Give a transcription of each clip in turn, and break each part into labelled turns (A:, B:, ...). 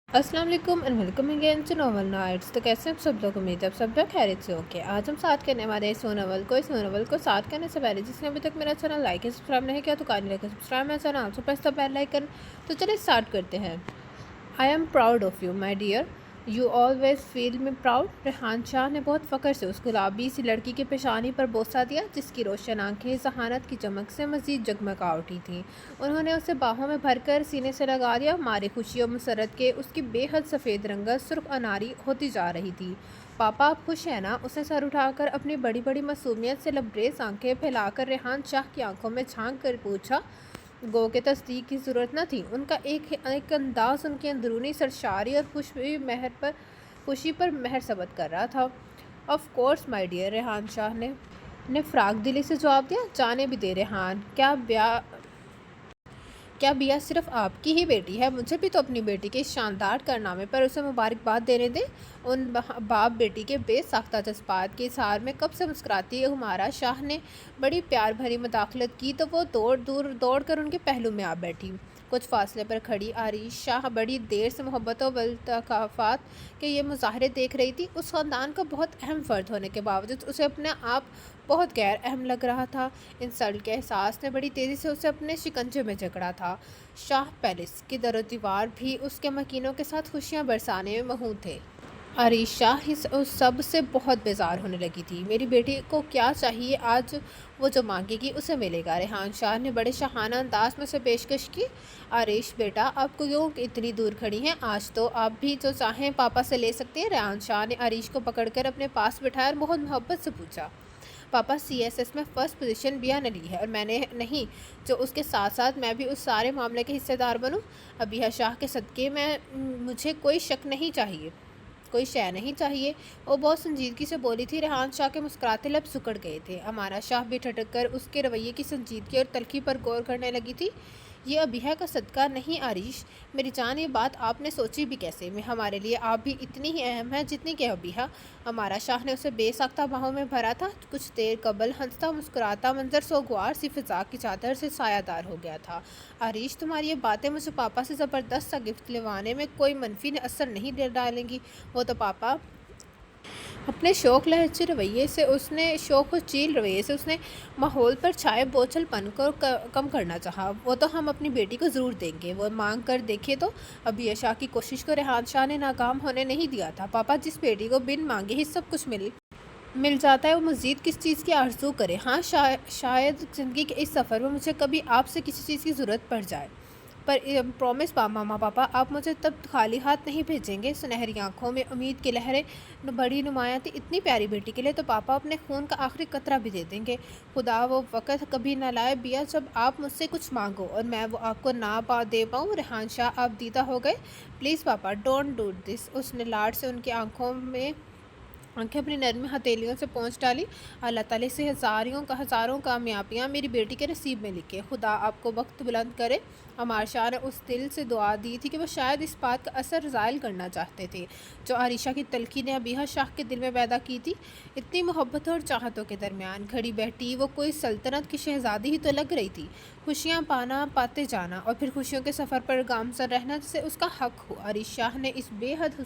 A: अस्सलाम वालेकुम and welcome again to novel nights. तो कैसे हैं आप सब लोग? उम्मीद है आप सब लोग खैरियत से होंगे। आज हम साथ करने वाले हैं इस नोवेल को साथ करने से पहले जिसने अभी तक मेरा चैनल लाइक या सब्सक्राइब नहीं किया तो काइंडली लाइक सब्सक्राइब मेरा channel, also press the bell icon. तो चलिए स्टार्ट करते हैं। I am proud of you my dear, you always feel me proud. Rehan Shah ने बहुत फ़ख्र से उस गुलाबी सी लड़की की पेशानी पर बोसा दिया जिसकी रोशन आंखें जहानत की चमक से मज़ीद जगमगा उठी थीं। उन्होंने उसे बाहों में भरकर सीने से लगा लिया। मारे खुशी और मसरत के उसकी बेहद सफ़ेद रंगत सुर्ख अनारी होती जा रही थी। पापा आप खुश हैं ना? उसने सर उठाकर अपनी बड़ी बड़ी मासूमियत से लबरेज आंखें फैलाकर रेहान शाह की आंखों में झांक कर पूछा। गो के तस्दीक की ज़रूरत न थी। उनका एक अंदाज़ उनकी अंदरूनी सरशारी और खुशी पर मेहर सबत कर रहा था। Of course my dear, Rehan Shah ने फ़राक दिली से जवाब दिया। जाने भी दे रेहान, क्या बिया सिर्फ आपकी ही बेटी है? मुझे भी तो अपनी बेटी के इस शानदार कारनामे पर उसे मुबारकबाद देने दें। उन बाप बेटी के बेसाख्ता जज्बात के इज़हार में कब से मुस्कुराती हुमारा शाह ने बड़ी प्यार भरी मुदाखलत की तो वो दौड़ कर उनके पहलू में आ बैठी। कुछ फासले पर खड़ी आरिश शाह बड़ी देर से मोहब्बत और बलतकाफ़ात के ये मुजाहरे देख रही थी। उस ख़ानदान का बहुत अहम फ़र्द होने के बावजूद उसे अपने आप बहुत गैर अहम लग रहा था। इंसल्ट के एहसास ने बड़ी तेज़ी से उसे अपने शिकंजे में जकड़ा था। शाह पैलेस की दरो दीवार भी उसके मकीनों के साथ खुशियाँ बरसाने में महूँ थे। आरिश शाह उस सब से बहुत बेजार होने लगी थी। मेरी बेटी को क्या चाहिए, आज वो जो मांगेगी उसे मिलेगा। रेहान शाह ने बड़े शाहाना अंदाज में उसे पेशकश की। आरिश बेटा, आप क्यों इतनी दूर खड़ी हैं? आज तो आप भी जो चाहें पापा से ले सकती हैं। रेहान शाह ने आरिश को पकड़कर अपने पास बिठाया और बहुत मोहब्बत से पूछा। पापा, CSS में फ़र्स्ट पोजीशन बिया ने ली है और मैंने नहीं, जो उसके साथ साथ मैं भी उस सारे मामले के हिस्सेदार बनूं। अबिया शाह के सदक़े में मुझे कोई शक नहीं चाहिए, कोई शय नहीं चाहिए। वो बहुत संजीदगी से बोली थी। रेहान शाह के मुस्कुराते लब सिकुड़ गए थे। अमारा शाह भी ठटक कर उसके रवैये की संजीदगी और तलखी पर गौर करने लगी थी। ये अबिहा का सदका नहीं आरिश, मेरी जान, ये बात आपने सोची भी कैसे? मैं हमारे लिए आप भी इतनी ही अहम है जितनी कि अबिहा। अमारा शाह ने उसे बेसाख्ता बाहों में भरा था। कुछ देर कबल हंसता मुस्कुराता मंजर सोगवार सी फिजा की चादर से सायादार हो गया था। आरिश, तुम्हारी ये बातें मुझे पापा से ज़बरदस्त सा गिफ्ट दिलवाने में कोई मनफी असर नहीं डालेंगी। वो तो पापा अपने शौक व चील रवैये से उसने माहौल पर छाए बोझलपन को कम करना चाहा। वो तो हम अपनी बेटी को ज़रूर देंगे, वो मांग कर देखे तो। अबिया शाह की कोशिश को रेहान शाह ने नाकाम होने नहीं दिया था। पापा, जिस बेटी को बिन मांगे ही सब कुछ मिल जाता है, वो मज़ीद किस चीज़ की आरज़ू करे? हाँ, शायद ज़िंदगी के इस सफ़र में मुझे कभी आपसे किसी चीज़ की ज़रूरत पड़ जाए, पर प्रॉमिस मामा पापा, आप मुझे तब खाली हाथ नहीं भेजेंगे। सुनहरी आंखों में उम्मीद की लहरें बड़ी नुमायाँ थी। इतनी प्यारी बेटी के लिए तो पापा अपने खून का आखिरी कतरा भी दे देंगे। खुदा वो वक़्त कभी न लाए बिया जब आप मुझसे कुछ मांगो और मैं वो आपको ना दे पाऊँ। रेहान शाह, आप दीदा हो गए। प्लीज़ पापा, डोंट डू दिस। उसने लाड से उनकी आंखें अपनी नरम हथेलियों से पहुँच डाली। अल्लाह ताला से हज़ारों कामयाबियाँ मेरी बेटी के नसीब में लिखे। खुदा आपको वक्त बुलंद करे। अमार शाह ने उस दिल से दुआ दी थी कि वो शायद इस बात का असर ज़ायल करना चाहते थे जो आरिशा की तलखी ने अबिहा शाह के दिल में पैदा की थी। इतनी मोहब्बतों और चाहतों के दरमियान खड़ी बैठी वो कोई सल्तनत की शहज़ादी ही तो लग रही थी। खुशियाँ पाते जाना और फिर खुशियों के सफ़र पर गामज़न रहना जिसे उसका हक हो। आरिश शाह ने इस बेहद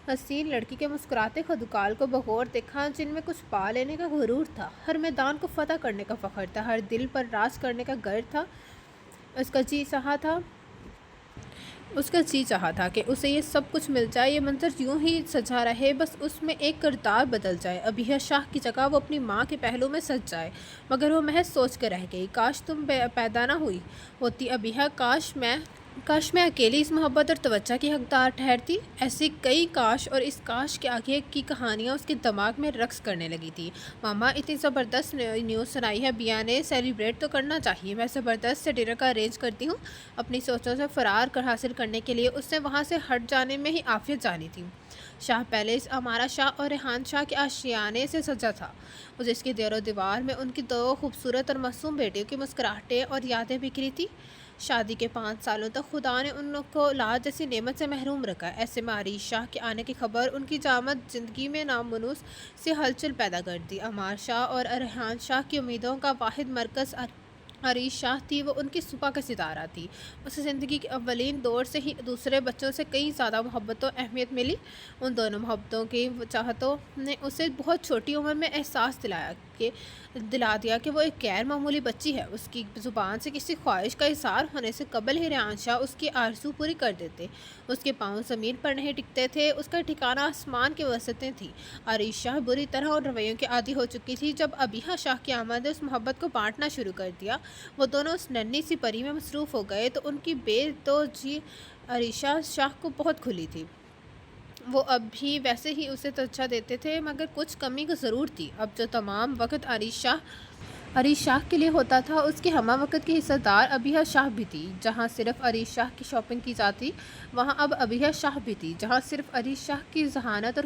A: हसीन लड़की के मुस्कुराते खदुकाल को बगौर देखा, जिनमें कुछ पा लेने का गुरूर था, हर मैदान को फतह करने का फ़ख्र था, हर दिल पर राज करने का गर्व था। उसका जी चाहा था कि उसे ये सब कुछ मिल जाए, ये मंजर यूं ही सजा रहे, बस उसमें एक किरदार बदल जाए। अबिहा शाह की जगह वो अपनी माँ के पहलू में सज जाए। मगर वो महज सोच कर रह गई। काश तुम पैदा ना हुई होती अबिहा, काश मैं अकेली इस मोहब्बत और तवज्जो की हकदार ठहरती। ऐसी कई काश और इस काश के आगे की कहानियाँ उसके दिमाग में रक्स करने लगी थी। मामा, इतनी ज़बरदस्त न्यूज़ सुनाई है, बिया ने सेलिब्रेट तो करना चाहिए। मैं ज़बरदस्त से डिनर का अरेंज करती हूँ। अपनी सोचों से फ़रार हासिल करने के लिए उसने वहाँ से हट जाने में ही आफियत जानी थी। शाह पैलेस अमारा शाह और रेहान शाह के आशियाने से सजा था, जिसकी देरो दीवार में उनकी दो खूबसूरत और मासूम बेटियों की मुस्कुराहटें और यादें बिखरी थी। शादी के 5 सालों तक खुदा ने उन लोग को औलाद जैसी नेमत से महरूम रखा। ऐसे में आरिश शाह के आने की खबर उनकी जामद ज़िंदगी में नामनुस से हलचल पैदा कर दी। अमार शाह और रेहान शाह की उम्मीदों का वाहिद मरकज़ عریش شاہ تھی وہ ان کی صبح کا ستارہ تھی۔ اسے زندگی کے اولین دور سے ہی دوسرے بچوں سے کئی زیادہ محبت و اہمیت ملی۔ ان دونوں محبتوں کی چاہتوں نے اسے بہت چھوٹی عمر میں احساس دلا دیا کہ وہ ایک غیر معمولی بچی ہے۔ اس کی زبان سے کسی خواہش کا اظہار ہونے سے قبل ہی ریحان شاہ اس کی آرزو پوری کر دیتے۔ اس کے پاؤں زمین پر نہیں ٹکتے تھے، اس کا ٹھکانہ آسمان کے وسطیں تھی۔ عریش شاہ بری طرح ان رویوں کی عادی ہو چکی تھی۔ جب ابیحہ شاہ کی آمد نے اس محبت کو بانٹنا شروع کر دیا، وہ دونوں اس ننھی سی پری میں مصروف ہو گئے تو ان کی بے توجہی عریشہ شاہ کو بہت کھلی تھی۔ وہ اب بھی ویسے ہی اسے توجہ دیتے تھے، مگر کچھ کمی ضرور تھی۔ اب جو تمام وقت عریش شاہ کے لیے ہوتا تھا، اس کے ہمہ وقت کی حصہ دار ابیحہ شاہ بھی تھی۔ جہاں صرف عریش شاہ کی شاپنگ کی جاتی، وہاں اب ابیحہ شاہ بھی تھی۔ جہاں صرف عریش شاہ کی ذہانت اور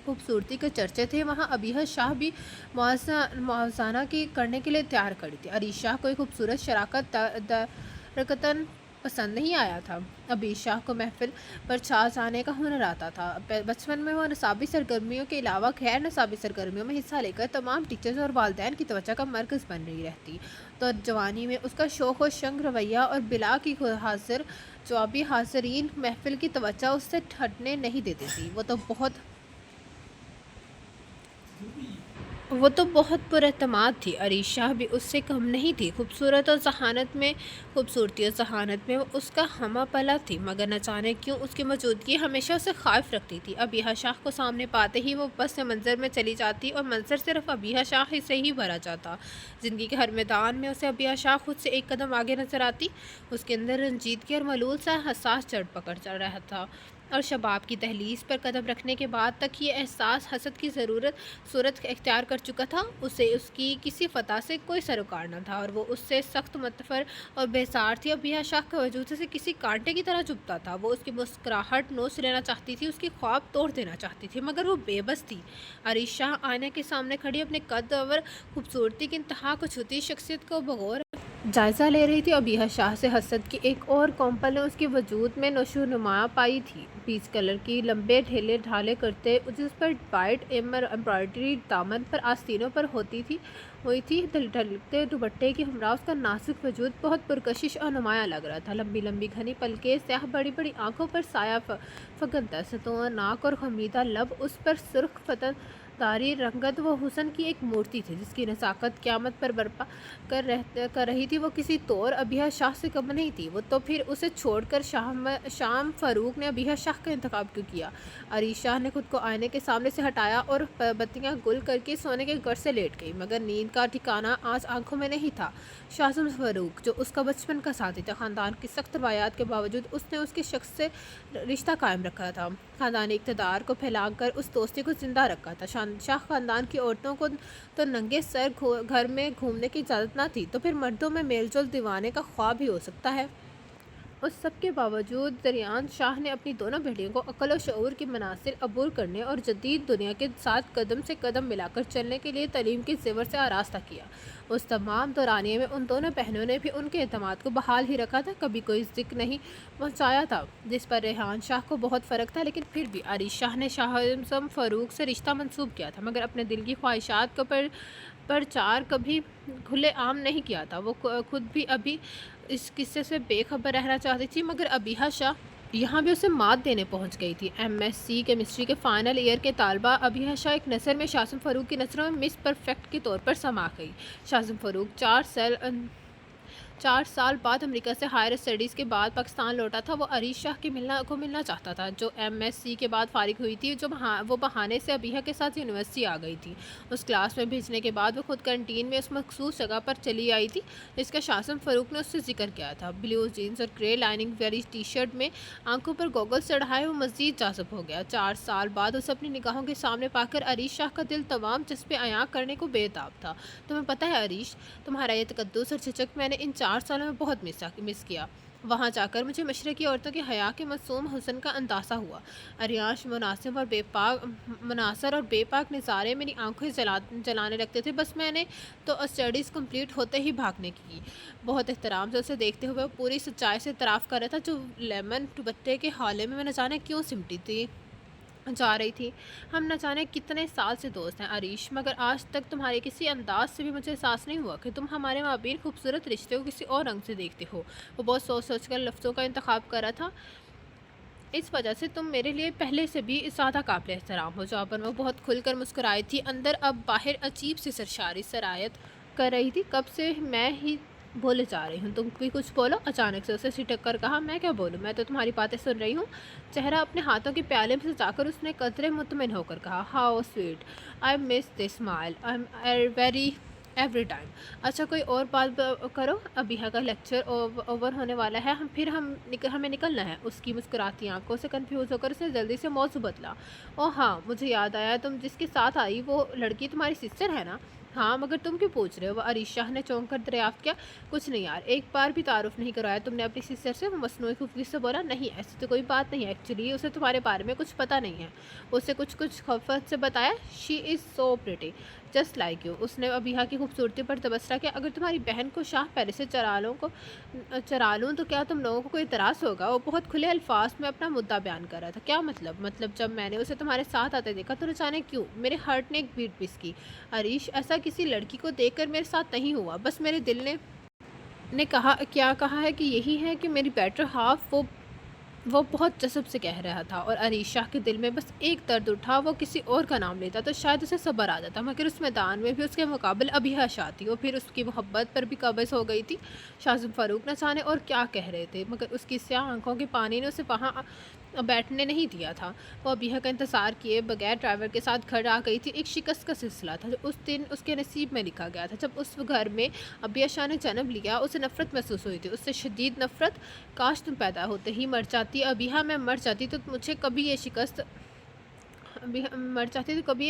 A: خوبصورتی کے چرچے تھے، وہاں ابیحہ شاہ بھی موازنہ کرنے کے لیے تیار کھڑی تھی۔ عریش شاہ کوئی خوبصورت شراکت درکتن پسند نہیں آیا تھا۔ عریش شاہ کو محفل پر چھا جانے کا ہنر آتا تھا۔ بچپن میں وہ نصابی سرگرمیوں کے علاوہ غیر نصابی سرگرمیوں میں حصہ لے کر تمام ٹیچرز اور والدین کی توجہ کا مرکز بن رہی رہتی۔ تو جوانی میں اس کا شوخ و شنگ رویہ اور بلا کی حاضر جوابی حاضرین محفل کی توجہ اس سے ہٹنے نہیں دیتی تھی۔ وہ تو بہت پر اعتماد تھی۔ عریش شاہ بھی اس سے کم نہیں تھی۔ خوبصورتی اور ذہانت میں وہ اس کا ہمہ پلہ تھی، مگر نہ جانے کیوں اس کی موجودگی ہمیشہ اسے خائف رکھتی تھی۔ ابیحہ شاہ کو سامنے پاتے ہی وہ پس منظر میں چلی جاتی اور منظر صرف ابیحہ شاہ سے ہی بھرا جاتا۔ زندگی کے ہر میدان میں اسے ابیحہ شاہ خود سے ایک قدم آگے نظر آتی۔ اس کے اندر رنجیدگی اور ملول سا حساس جڑ پکڑ چل رہا تھا، اور شباب کی دہلیز پر قدم رکھنے کے بعد تک یہ احساس حسد کی صورت اختیار کر چکا تھا۔ اسے اس کی کسی فتح سے کوئی سروکار نہ تھا، اور وہ اس سے سخت متفر اور بیزار تھی۔ ابیحہ شاہ کا وجود اسے کسی کانٹے کی طرح چبھتا تھا۔ وہ اس کی مسکراہٹ نوچ لینا چاہتی تھی، اس کی خواب توڑ دینا چاہتی تھی، مگر وہ بے بس تھی۔ عریش شاہ آئینے کے سامنے کھڑی اپنے قد اور خوبصورتی کی انتہا کو چھوتی شخصیت کو بغور جائزہ لے رہی تھی۔ ابیحہ شاہ سے حسد کی ایک اور کومپل نے اس کے وجود میں نشو و نما پائی تھی۔ پیچ کلر کی لمبے ڈھالے کرتے جس پر وائٹ ایمبرائڈری دامن پر آستینوں پر ہوئی تھی، ڈھلکتے دوپٹے کی ہمراہ اس کا نازک وجود بہت پرکشش اور نمایاں لگ رہا تھا۔ لمبی لمبی گھنی پلکیں، سیاہ بڑی بڑی آنکھوں پر سایہ فکنتا ستون ناک اور خمیدہ لب، اس پر سرخ فتن داری رنگت وہ حسن کی ایک مورتی تھی جس کی نزاکت قیامت پر برپا کر رہی تھی۔ وہ کسی طور ابیحہ شاہ سے کم نہیں تھی۔ وہ تو پھر اسے چھوڑ کر شام فاروق نے ابیحہ شاہ کا انتخاب کیوں کیا؟ عریش شاہ نے خود کو آئینے کے سامنے سے ہٹایا اور بتیاں گل کر کے سونے کے گر سے لیٹ گئی، مگر نیند کا ٹھکانہ آج آنکھوں میں نہیں تھا۔ شاہزم فاروق جو اس کا بچپن کا ساتھی تھا، خاندان کی سخت روایات کے باوجود اس نے اس کے شخص سے رشتہ قائم رکھا تھا، خاندانی اقتدار کو پھیلا کر اس دوستی کو زندہ رکھا تھا۔ شاہ خاندان کی عورتوں کو تو ننگے سر گھر میں گھومنے کی اجازت نہ تھی، تو پھر مردوں میں میل جول دیوانے کا خواب ہی ہو سکتا ہے۔ اس سب کے باوجود ریحان شاہ نے اپنی دونوں بیٹیوں کو عقل و شعور کی منازل عبور کرنے اور جدید دنیا کے ساتھ قدم سے قدم ملا کر چلنے کے لیے تعلیم کے زیور سے آراستہ کیا۔ اس تمام دورانیے میں ان دونوں بہنوں نے بھی ان کے اعتماد کو بحال ہی رکھا تھا، کبھی کوئی ذکر نہیں پہنچایا تھا، جس پر ریحان شاہ کو بہت فرق تھا، لیکن پھر بھی عریش شاہ نے شاہزم فاروق سے رشتہ منسوب کیا تھا، مگر اپنے دل کی خواہشات کو پرچار کبھی کھلے عام نہیں کیا تھا۔ وہ خود بھی ابھی اس قصے سے بے خبر رہنا چاہتی تھی، مگر ابیحہ شاہ یہاں بھی اسے مات دینے پہنچ گئی تھی۔ MSc کیمسٹری کے فائنل ایئر کے طالبہ ابیحہ شاہ ایک نظر میں شاہزم فاروق کی نظروں میں مس پرفیکٹ کے طور پر سما گئی۔ شاہزم فاروق 4 سال بعد امریکہ سے ہائر اسٹڈیز کے بعد پاکستان لوٹا تھا۔ وہ عریش شاہ کو ملنا چاہتا تھا، جو MSc کے بعد فارغ ہوئی تھی۔ وہ بہانے سے ابیحہ کے ساتھ یونیورسٹی آ گئی تھی۔ اس کلاس میں بھیجنے کے بعد وہ خود کینٹین میں اس مخصوص جگہ پر چلی آئی تھی جس کا شاہزم فاروق نے اس سے ذکر کیا تھا۔ بلیو جینز اور گرے لائننگ والی ٹی شرٹ میں آنکھوں پر گوگلز چڑھائے وہ مزید جاذب ہو گیا۔ 4 سال بعد اسے اپنی نگاہوں کے سامنے پا کر عریش شاہ کا دل تمام جذبے عیاں کرنے کو بے تاب تھا۔ تمہیں پتہ ہے عریش، تمہارا یہ تقدس اور جھجک میں نے ان 4 سالوں میں بہت مس کیا۔ وہاں جا کر مجھے مشرقی عورتوں کے حیا کے معصوم حسن کا اندازہ ہوا۔ عریاں مناظر اور بے پاک نظارے میری آنکھیں جلانے لگتے تھے، بس میں نے تو اسٹڈیز کمپلیٹ ہوتے ہی بھاگنے کی۔ بہت احترام سے اسے دیکھتے ہوئے وہ پوری سچائی سے اعتراف کر رہا تھا، جو لیمن دوپٹے کے حالے میں نہ جانے کیوں سمٹی تھی۔ جا رہی تھی۔ ہم نہ جانے کتنے سال سے دوست ہیں عریش، مگر آج تک تمہارے کسی انداز سے بھی مجھے احساس نہیں ہوا کہ تم ہمارے مابین خوبصورت رشتے کو کسی اور رنگ سے دیکھتے ہو۔ وہ بہت سوچ سوچ کر لفظوں کا انتخاب کر رہا تھا۔ اس وجہ سے تم میرے لیے پہلے سے بھی زیادہ قابل احترام ہو۔ جواب پر وہ بہت کھل کر مسکرائی تھی، اندر اب باہر عجیب سی سرشاری سرایت کر رہی تھی۔ کب سے میں ہی بولے جا رہی ہوں، تم بھی کچھ بولو۔ اچانک سے اسے سٹک کر کہا، میں کیا بولوں، میں تو تمہاری باتیں سن رہی ہوں۔ چہرہ اپنے ہاتھوں کے پیالے میں سجا کر اس نے قدرے مطمئن ہو کر کہا، how sweet, I miss this smile very every time. اچھا کوئی اور بات کرو، ابیحا کا لیکچر اوور ہونے والا ہے، ہمیں نکلنا ہے۔ اس کی مسکراتی آنکھوں سے کنفیوز ہو کر اس نے جلدی سے موضوع بدلا۔ اوہ ہاں، مجھے یاد آیا، تم جس کے ساتھ آئی وہ لڑکی تمہاری سسٹر ہے نا؟ ہاں، مگر تم کیوں پوچھ رہے ہو؟ وہ عریش شاہ نے چونک کر دریافت کیا۔ کچھ نہیں یار، ایک بار بھی تعارف نہیں کروایا تم نے اپنی سسٹر سے؟ وہ مصنوعی خفگی سے بولا، نہیں ایسی تو کوئی بات نہیں ہے، ایکچولی اسے تمہارے بارے میں کچھ پتہ نہیں ہے۔ اسے کچھ خفت سے بتایا، شی از سو پریٹی جسٹ لائک یو۔ اس نے ابیحا کی خوبصورتی پر تبصرہ کیا، اگر تمہاری بہن کو شاہ پہلے سے چرا لوں تو کیا تم لوگوں کو کوئی اعتراض ہوگا؟ وہ بہت کھلے الفاظ میں اپنا مدعا بیان کر رہا تھا۔ کیا مطلب جب میں نے اسے تمہارے ساتھ آتے دیکھا تو نہ جانے کیوں میرے ہارٹ نے ایک بیٹ مس کی۔ عریش، ایسا کسی لڑکی کو دیکھ کر میرے ساتھ نہیں ہوا، بس میرے دل نے کہا ہے کہ یہی ہے کہ میری بیٹر ہاف، وہ بہت جذب سے کہہ رہا تھا، اور عریش شاہ کے دل میں بس ایک درد اٹھا، وہ کسی اور کا نام لیتا تو شاید اسے صبر آ جاتا، مگر اس میدان میں بھی اس کے مقابل ابیحا شاہ تھی۔ وہ پھر اس کی محبت پر بھی قابض ہو گئی تھی۔ شاہزم فاروق نہ جانے اور کیا کہہ رہے تھے، مگر اس کی سیاہ آنکھوں کے پانی نے اسے وہاں بیٹھنے نہیں دیا تھا۔ وہ ابیحا کا انتظار کیے بغیر ڈرائیور کے ساتھ گھر آ گئی تھی۔ ایک شکست کا سلسلہ تھا جو اس دن اس کے نصیب میں لکھا گیا تھا۔ جب اس گھر میں ابیحا شاہ نے جنم لیا، اسے نفرت محسوس ہوئی تھی، اس سے شدید نفرت۔ کاش تم پیدا ہوتے ہی مر جاتی ابیحا، میں مر جاتی تو مجھے کبھی یہ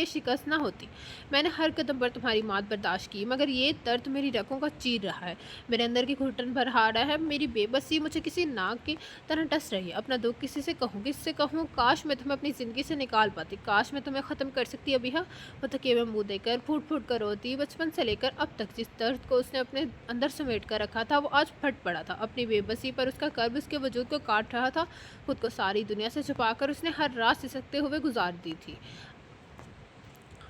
A: شکست نہ ہوتی۔ میں نے ہر قدم پر تمہاری مات برداشت کی، مگر یہ درد میری رگوں کا چیر رہا ہے، میرے اندر کی گھٹن بھرا رہا ہے۔ میری بے بسی مجھے کسی ناگ کی طرح ڈس رہی ہے۔ اپنا دکھ کس سے کہوں؟ کاش میں تمہیں اپنی زندگی سے نکال پاتی، کاش میں تمہیں ختم کر سکتی ابیحا۔ وہ تکیے میں منہ دے کر پھوٹ کر روتی۔ بچپن سے لے کر اب تک جس درد کو اس نے اپنے اندر سمیٹ کر رکھا تھا، وہ آج پھٹ پڑا تھا۔ اپنی بے بسی پر اس کا کرب اس کے وجود کو کاٹ رہا تھا۔ خود کو ساری دنیا سے چھپا کر اس نے ہر رات سسکتے ہوئے گزار دی تھی۔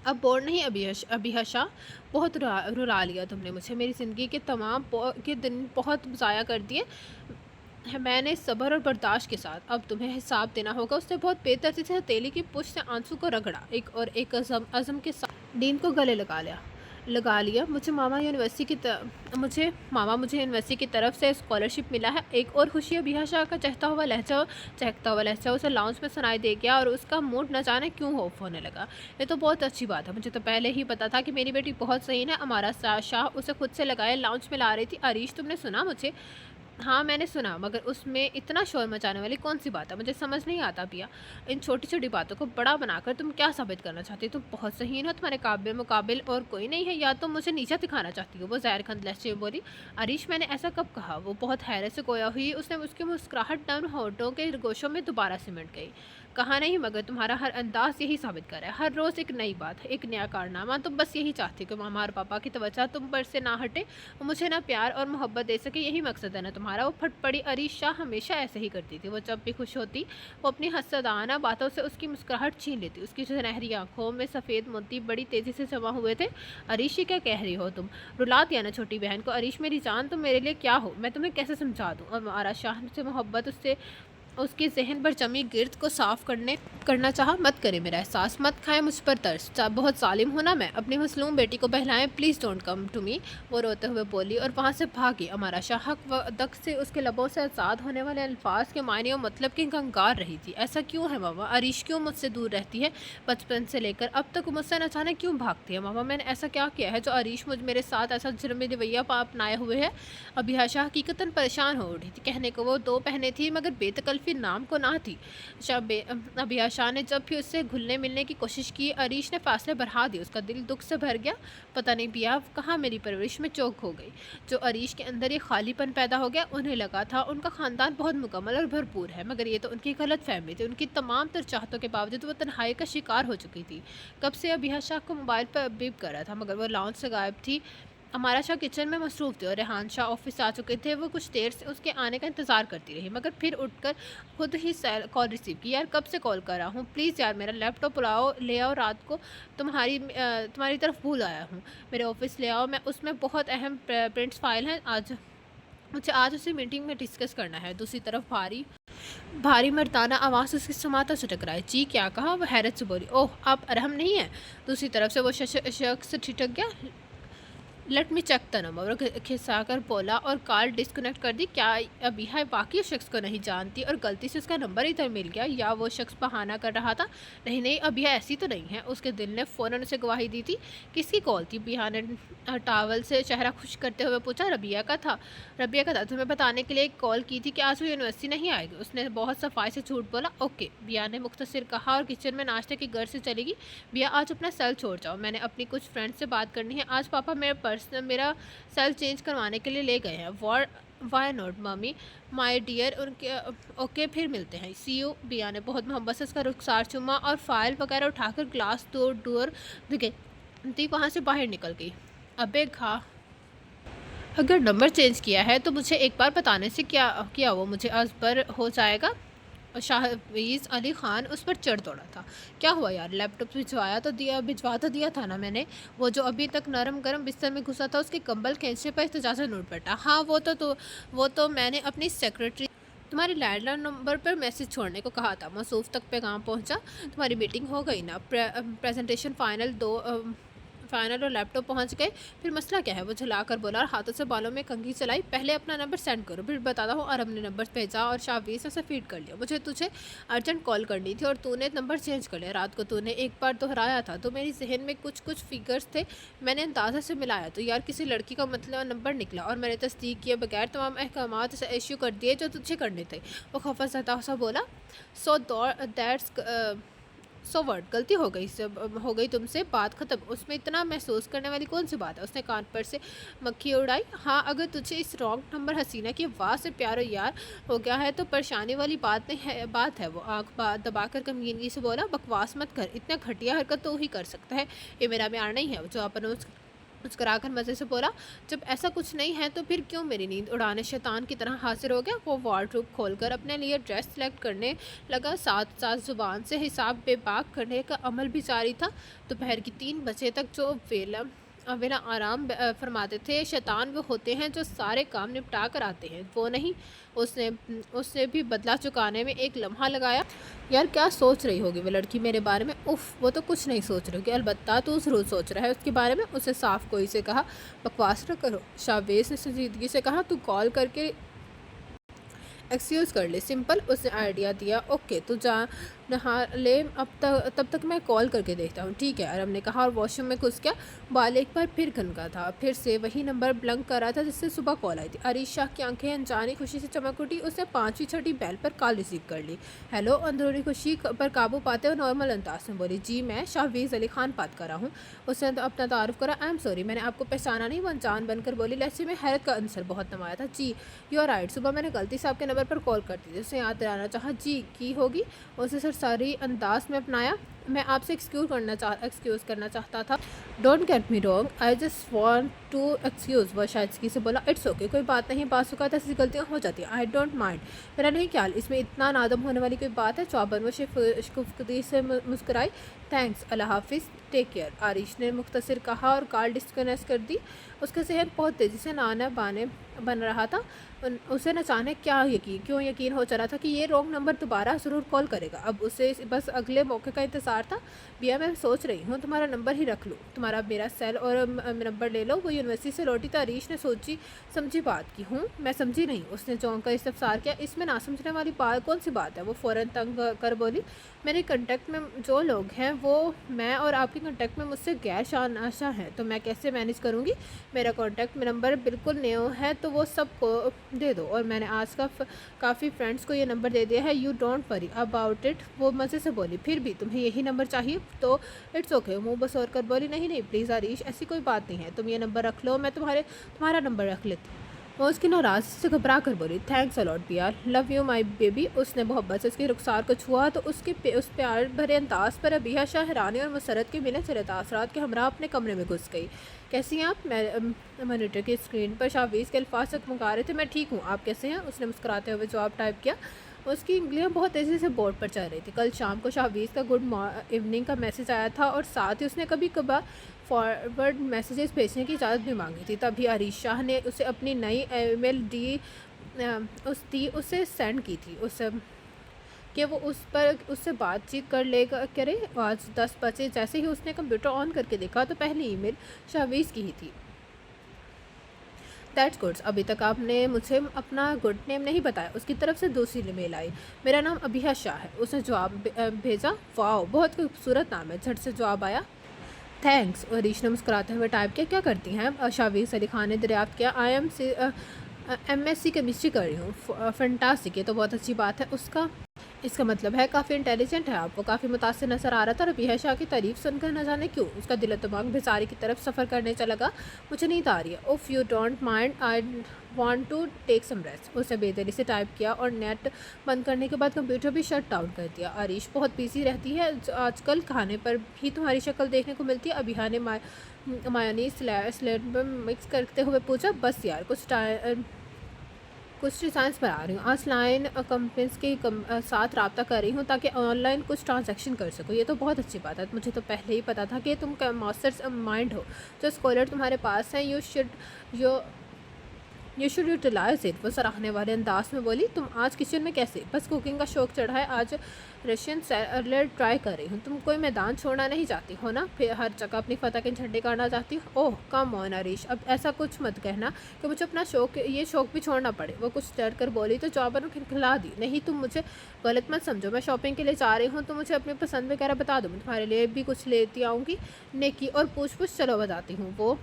A: اب بور نہیں ابیحا شاہ، بہت رلا لیا تم نے مجھے، میری زندگی کے تمام کے دن بہت ضائع کر دیے میں نے صبر اور برداشت کے ساتھ، اب تمہیں حساب دینا ہوگا۔ اس نے بہت بے ترتیبی سے ہتھیلی کی پشت سے آنسو کو رگڑا، ایک عزم کے ساتھ ڈین کو گلے لگا لیا۔ مجھے ماما مجھے یونیورسٹی کی طرف سے اسکالرشپ ملا ہے۔ ایک اور خوشی ابیحا شاہ کا چہکتا ہوا لہجہ اسے لاؤنج میں سنائی دے گیا، اور اس کا موڈ نہ جانے کیوں آف ہونے لگا۔ یہ تو بہت اچھی بات ہے، مجھے تو پہلے ہی پتا تھا کہ میری بیٹی بہت صحیح ہے۔ امارا شاہ اسے خود سے لگائے لاؤنج میں لا رہی تھی۔ عریش، تم نے سنا مجھے؟ ہاں میں نے سنا، مگر اس میں اتنا شور مچانے والی کون سی بات ہے؟ مجھے سمجھ نہیں آتا پیا، ان چھوٹی چھوٹی باتوں کو بڑا بنا کر تم کیا ثابت کرنا چاہتی ہو؟ تم بہت صحیح ہو، تمہارے مقابل اور کوئی نہیں ہے، یا تم مجھے نیچا دکھانا چاہتی ہو؟ وہ زہر کھند لہجے میں بولی۔ عریش، میں نے ایسا کب کہا؟ وہ بہت حیرت سے گویا ہوئی، اس نے اس کی مسکراہٹ نرم ہونٹوں کے گوشوں میں دوبارہ سمٹ گئی۔ کہا نہیں، مگر تمہارا ہر انداز یہی ثابت کر رہا ہے، ہر روز ایک نئی بات، ایک نیا کارنامہ۔ تم بس یہی چاہتی کہ ماما اور پاپا کی توجہ تم پر سے نہ ہٹے، وہ مجھے نہ پیار اور محبت دے سکے، یہی مقصد ہے نا تمہارا؟ وہ پھٹ پڑی۔ عریش شاہ ہمیشہ ایسے ہی کرتی تھی، وہ جب بھی خوش ہوتی وہ اپنی حسدانہ باتوں سے اس کی مسکراہٹ چھین لیتی۔ اس کی سنہری آنکھوں میں سفید موتی بڑی تیزی سے جمع ہوئے تھے۔ عریش، یہ کیا کہہ رہی ہو تم؟ رلا دیا نا چھوٹی بہن کو۔ عریش میری جان، تم میرے لیے کیا ہو، میں تمہیں کیسے سمجھا دوں؟ اور امارا شاہ سے محبت اس کے ذہن پر جمی گرد کو صاف کرنا چاہا۔ مت کرے میرا احساس، مت کھائے مجھ پر ترس، بہت ظالم ہوں نا میں؟ اپنی مظلوم بیٹی کو بہلائیں، please don't come to me, وہ روتے ہوئے بولی اور وہاں سے بھاگی۔ امارا شاہ حق و دق سے اس کے لبوں سے آزاد ہونے والے الفاظ کے معنی و مطلب کی گنگار رہی تھی۔ ایسا کیوں ہے ماما؟ عریش کیوں مجھ سے دور رہتی ہے؟ بچپن سے لے کر اب تک مجھ سے نہ جانے کیوں بھاگتی ہے ماما؟ میں نے ایسا کیا کیا ہے جو عریش میرے ساتھ ایسا جرمی رویہ اپنائے ہوئے ہے؟ ابیحا شاہ حقیقتاً پریشان ہو اٹھی تھی۔ کہنے کو وہ 2 بہنیں تھیں، مگر بے تکلفی نام کو نہ تھی۔ ابیحا شاہ نے جب بھی اس سے گھلنے ملنے کی کوشش کی، عریش نے فاصلے بڑھا دیے، اس کا دل دکھ سے بھر گیا۔ پتہ نہیں بیا کہاں میری پرورش میں چوک ہو گئی، جو عریش کے اندر یہ خالی پن پیدا ہو گیا۔ انہیں لگا تھا ان کا خاندان بہت مکمل اور بھرپور ہے، مگر یہ تو ان کی غلط فہمی تھی۔ ان کی تمام تر چاہتوں کے باوجود وہ تنہائی کا شکار ہو چکی تھی۔ کب سے ابیحا شاہ کو موبائل پر بیپ کر رہا تھا، مگر وہ لاؤنج سے غائب تھی۔ हमारा शाह किचन में मसरूफ़ थे और रेहान शाह ऑफिस आ चुके थे। वो कुछ देर से उसके आने का इंतज़ार करती रही, मगर फिर उठकर खुद ही कॉल रिसीव की। यार कब से कॉल कर रहा हूँ, प्लीज़ यार मेरा लैपटॉप लाओ, ले आओ, रात को तुम्हारी तरफ भूल आया हूँ, मेरे ऑफिस ले आओ, मैं उसमें बहुत अहम प्रिंट्स फाइल हैं, आज उसे मीटिंग में डिस्कस करना है। दूसरी तरफ भारी भारी मर्दाना आवाज़ उसके समाता से टकराई। जी क्या कहा? वो हैरत से बोली। ओह, आप अरहम नहीं हैं? दूसरी तरफ से वो शख्स ठिठक गया। Let me check the number, खिसाकर बोला और कॉल डिस्कनेक्ट कर दी। क्या अब यह वाकई उस शख्स को नहीं जानती और गलती से उसका नंबर इधर मिल गया, या वो शख्स बहाना कर रहा था? नहीं नहीं, अब यह ऐसी तो नहीं है। उसके दिल ने फ़ौरन उसे गवाही दी थी। किसकी कॉल थी? बिहा ने टावल से चेहरा खुश करते हुए पूछा। रबिया का था। तुम्हें बताने के लिए कॉल की थी कि आज वो यूनिवर्सिटी नहीं आएगी। उसने बहुत सफाई से झूठ बोला। ओके, बिया ने मुख्तसर कहा और किचन में नाश्ते की घर से चलेगी। बिया आज अपना सेल छोड़ जाओ, मैंने अपनी कुछ फ्रेंड से बात करनी है। आज पापा मेरा सेल चेंज करवाने के लिए ले गए हैं। Why not mummy my dear, उनके ओके फिर मिलते हैं, सी यू। बिया ने बहुत मोहब्बत से उसका रुखसार चुमा और फाइल वगैरह उठाकर ग्लास डोर दी वहाँ से बाहर निकल गई। अबे घा, अगर नंबर चेंज किया है तो मुझे एक बार बताने से क्या वो मुझे अजबर हो जाएगा। शाहवीज़ अली ख़ान उस पर चढ़ दौड़ा था। क्या हुआ यार, लैपटॉप भिजवा तो दिया था ना मैंने। वो जो अभी तक नरम गरम बिस्तर में घुसा था, उसके कंबल खींचने पर इत्तेजाज़ नोट पड़ा। हाँ वो तो मैंने अपनी सेक्रेटरी तुम्हारे लैंडलाइन नंबर पर मैसेज छोड़ने को कहा था। मसूफ़ तक पैगाम पहुंचा। तुम्हारी मीटिंग हो गई ना? प्रेजेंटेशन फाइनल और लैपटॉप पहुंच गए। फिर मसला क्या है? वो झुलाकर बोला और हाथों से बालों में कंघी चलाई। पहले अपना नंबर सेंड करो, फिर बताता हूँ। और हमने नंबर भेजा और शाहवीज़ ने उसे फीड कर लिया। मुझे तुझे अर्जेंट कॉल करनी थी और तूने नंबर चेंज कर लिया। रात को तूने एक बार दोहराया था तो मेरी जहन में कुछ फिगर्स थे, मैंने अंदाज़ा से मिलाया तो यार किसी लड़की का मतलब नंबर निकला और मैंने तस्दीक किए बगैर तमाम अहकामात से इश्यू कर दिए जो तुझे करने थे। वो खफा सा बोला। सो वर्ड, गलती हो गई तुमसे, बात ख़त्म। उसमें इतना महसूस करने वाली कौन सी बात है? उसने कान पर से मक्खी उड़ाई। हाँ, अगर तुझे इस रॉन्ग नंबर हसीना की आवाज़ से प्यार यार हो गया है तो परेशानी वाली बात है। वो आँख दबाकर कमीनगी से बोला। बकवास मत कर, इतना घटिया हरकत तो ही कर सकता है, ये मेरा प्यार नहीं है। जो अपन मुस्कराकर मज़े से बोला। जब ऐसा कुछ नहीं है तो फिर क्यों मेरी नींद उड़ाने शैतान की तरह हाजिर हो गया? वो वार्डरोब खोलकर अपने लिए ड्रेस सेलेक्ट करने लगा। साथ साथ ज़ुबान से हिसाब बेबाक करने का अमल भी जारी था। दोपहर की 3 बजे तक जो वेला आराम फरमाते थे। शैतान वो होते हैं जो सारे काम निपटा कर आते हैं, वो नहीं। उसने भी बदला चुकाने में एक लम्हा लगाया। यार क्या सोच रही होगी वो लड़की मेरे बारे में? उफ़, वो तो कुछ नहीं सोच रही होगी, अलबत्ता तू ज़रूर सोच रहा है उसके बारे में। उसे साफ कोई से कहा। बकवास न करो, शाहवेज़ ने संजीदगी से कहा। तू कॉल करके एक्सक्यूज़ कर ले, सिंपल। उसने आइडिया दिया। ओके, तू जा नहा ले, तब तक मैं कॉल करके देखता हूँ। ठीक है, अरम ने कहा और वॉशरूम में घुस गया। बाल एक बार फिर खनका था। फिर से वही नंबर ब्लंक कर रहा था जिससे सुबह कॉल आई थी। अरीश शाह की आंखें अनजानी खुशी से चमक उठी। उसने 5वीं छठी बेल पर कॉल रिसीव कर ली। हेलो, अंदरूनी खुशी पर काबू पाते हुए नॉर्मल अंदाज में बोली। जी, मैं शाहवीज़ अली ख़ान बात कर रहा हूँ। उसने अपना तारुफ करा। आई एम सॉरी, मैंने आपको पहचाना नहीं। वो अनजान बनकर बोली। लहजे में हैरत का अंसर बहुत नमाया था। जी, यू आर राइट, सुबह मैंने गलती से आपके नंबर पर कॉल कर दी थी। उसने याद दिलाना चाहा। जी की होगी। उसे सर सारी अंदाज में अपनाया। मैं आपसे एक्सक्यूज़ करना चाहता था। Don't get me wrong, I just want to excuse. वह शायद से बोला। इट्स ओके, कोई बात नहीं, बाज़ ऐसी गलतियाँ हो जाती हैं। आई डोंट माइंड, मेरा नहीं ख्याल इसमें इतना नादम होने वाली कोई बात है। चौबन वो शिफुफ्ती से मुस्कुराई। थैंक्स, अल्लाह हाफिज़, टेक केयर, आरिश ने मुख्तसर कहा और कॉल डिस्कनेक्ट कर दी। उसका जहन बहुत तेज़ी से नाना बाने बन रहा था। उसे न जाने क्यों यकीन हो चला था कि ये रॉन्ग नंबर दोबारा ज़रूर कॉल करेगा। अब उसे बस अगले मौके का इंतज़ार था। भैया, मैं सोच रही हूँ तुम्हारा नंबर ही रख लूँ, तुम्हारा मेरा सेल और नंबर ले लो। वो यूनिवर्सिटी से लौटी तो अरीश ने सोची समझी बात की। हूँ, मैं समझी नहीं, उसने चौंक कर इस्तफसार किया। इसमें ना समझने वाली बात कौन सी बात है? वो फ़ौरन तंग कर बोली। मेरे कंटेक्ट में जो लोग हैं वो मैं और आपके कंटेक्ट में मुझसे गैर शानाशा हैं, तो मैं कैसे मैनेज करूँगी? मेरा कॉन्टैक्ट नंबर बिल्कुल न्यू है तो वो सबको दे दो, और मैंने आज का काफ़ी फ्रेंड्स को ये नंबर दे दिया है। You don't worry about it. वो मज़े से बोली। फिर भी तुम्हें यही नंबर चाहिए तो इट्स ओके। मुँह बसोर कर बोली। नहीं नहीं प्लीज़ आरीश, ऐसी कोई बात नहीं है, तुम ये नंबर रख लो, मैं तुम्हारा नंबर रख लेती। وہ اس کی ناراضی سے گھبرا کر بولی، تھینکس الاٹ بیار، لو یو مائی بیبی۔ اس نے محبت سے اس کی رخسار کو چھوا تو اس پیار بھرے انداز پر ابیہ شاہ حیرانی اور مسرت کے ملے چلے تاثرات کے ہمراہ اپنے کمرے میں گھس گئی۔ کیسی ہیں آپ؟ مانیٹر کی اسکرین پر شاہویز کے الفاظ چکمکا رہے تھے۔ میں ٹھیک ہوں، آپ کیسے ہیں؟ اس نے مسکراتے ہوئے جواب ٹائپ کیا۔ اس کی انگلیاں بہت تیزی سے بورڈ پر چل رہی تھی۔ کل شام کو شاہویز کا گڈ ایوننگ کا میسج آیا تھا اور ساتھ ہی اس نے کبھی کبھار فارورڈ میسیجز بھیجنے کی اجازت بھی مانگی تھی۔ تبھی عریش شاہ نے اسے اپنی نئی ای میل اسے سینڈ کی تھی کہ وہ اس سے بات چیت کرے۔ آج 10 بجے جیسے ہی اس نے کمپیوٹر آن کر کے دیکھا تو پہلی ای میل شاہویز کی ہی تھی۔ دیٹس گڈ، ابھی تک آپ نے مجھے اپنا گڈ نیم نہیں بتایا۔ اس کی طرف سے دوسری ای میل آئی، میرا نام ابیہ شاہ ہے۔ اس نے جواب بھیجا، واؤ بہت خوبصورت نام ہے۔ جھٹ سے جواب آیا، تھینکس۔ عریش نے مسکراتے ہوئے ٹائپ کیا، کیا کرتی ہیں؟ شاہویز علی خان نے دریافت کیا، I M S C chemistry کر رہی ہوں۔ فینٹاسٹک، یہ تو بہت اچھی بات ہے۔ اس کا مطلب ہے کافی انٹیلیجنٹ ہے آپ۔ وہ کافی متاثر نظر آ رہا تھا اور ابیہ شاہ کی تعریف سن کر نہ جانے کیوں اس کا دل و دماغ بھیساری کی طرف سفر کرنے چلا لگا۔ مجھے نیند آ رہی ہے، if you don't mind I want to take some rest. اس نے بے دلی سے ٹائپ کیا اور نیٹ بند کرنے کے بعد کمپیوٹر بھی شٹ ڈاؤن کر دیا۔ عریش بہت بیزی رہتی ہے آج کل، کھانے پر بھی تمہاری شکل دیکھنے کو ملتی ہے۔ ابیہ نے مایونیز سلیڈ میں مکس کرتے ہوئے پوچھا، بس یار کچھ ڈیزائنس بنا رہی ہوں، آج لائن کمپنیز کے ساتھ رابطہ کر رہی ہوں تاکہ آن لائن کچھ ٹرانزیکشن کر سکوں۔ یہ تو بہت اچھی بات ہے، مجھے تو پہلے ہی پتا تھا کہ تم ماسٹرز مائنڈ ہو، جو اسکالر تمہارے پاس ہیں، یو شوڈ یوٹیلائز اٹ۔ وہ سراہنے والے انداز میں بولی، تم آج کچن میں کیسے؟ بس کوکنگ کا شوق چڑھا ہے، آج رشین سیلڈ ٹرائی کر رہی ہوں۔ تم کوئی میدان چھوڑنا نہیں چاہتی ہو نا؟ پھر ہر جگہ اپنی فتح کے جھنڈے گاڑنا چاہتی ہو؟ اوہ کم آن عریش، اب ایسا کچھ مت کہنا کہ مجھے اپنا یہ شوق بھی چھوڑنا پڑے۔ وہ کچھ ڈر کر بولی تو جواباً کھلکھلا دی، نہیں تم مجھے غلط مت سمجھو، میں شاپنگ کے لیے جا رہی ہوں تو مجھے اپنی پسند وغیرہ بتا دو، میں تمہارے لیے بھی کچھ لیتی آؤں گی۔ نیکی اور پوچھ چلو بتاتی ہوں۔ وہ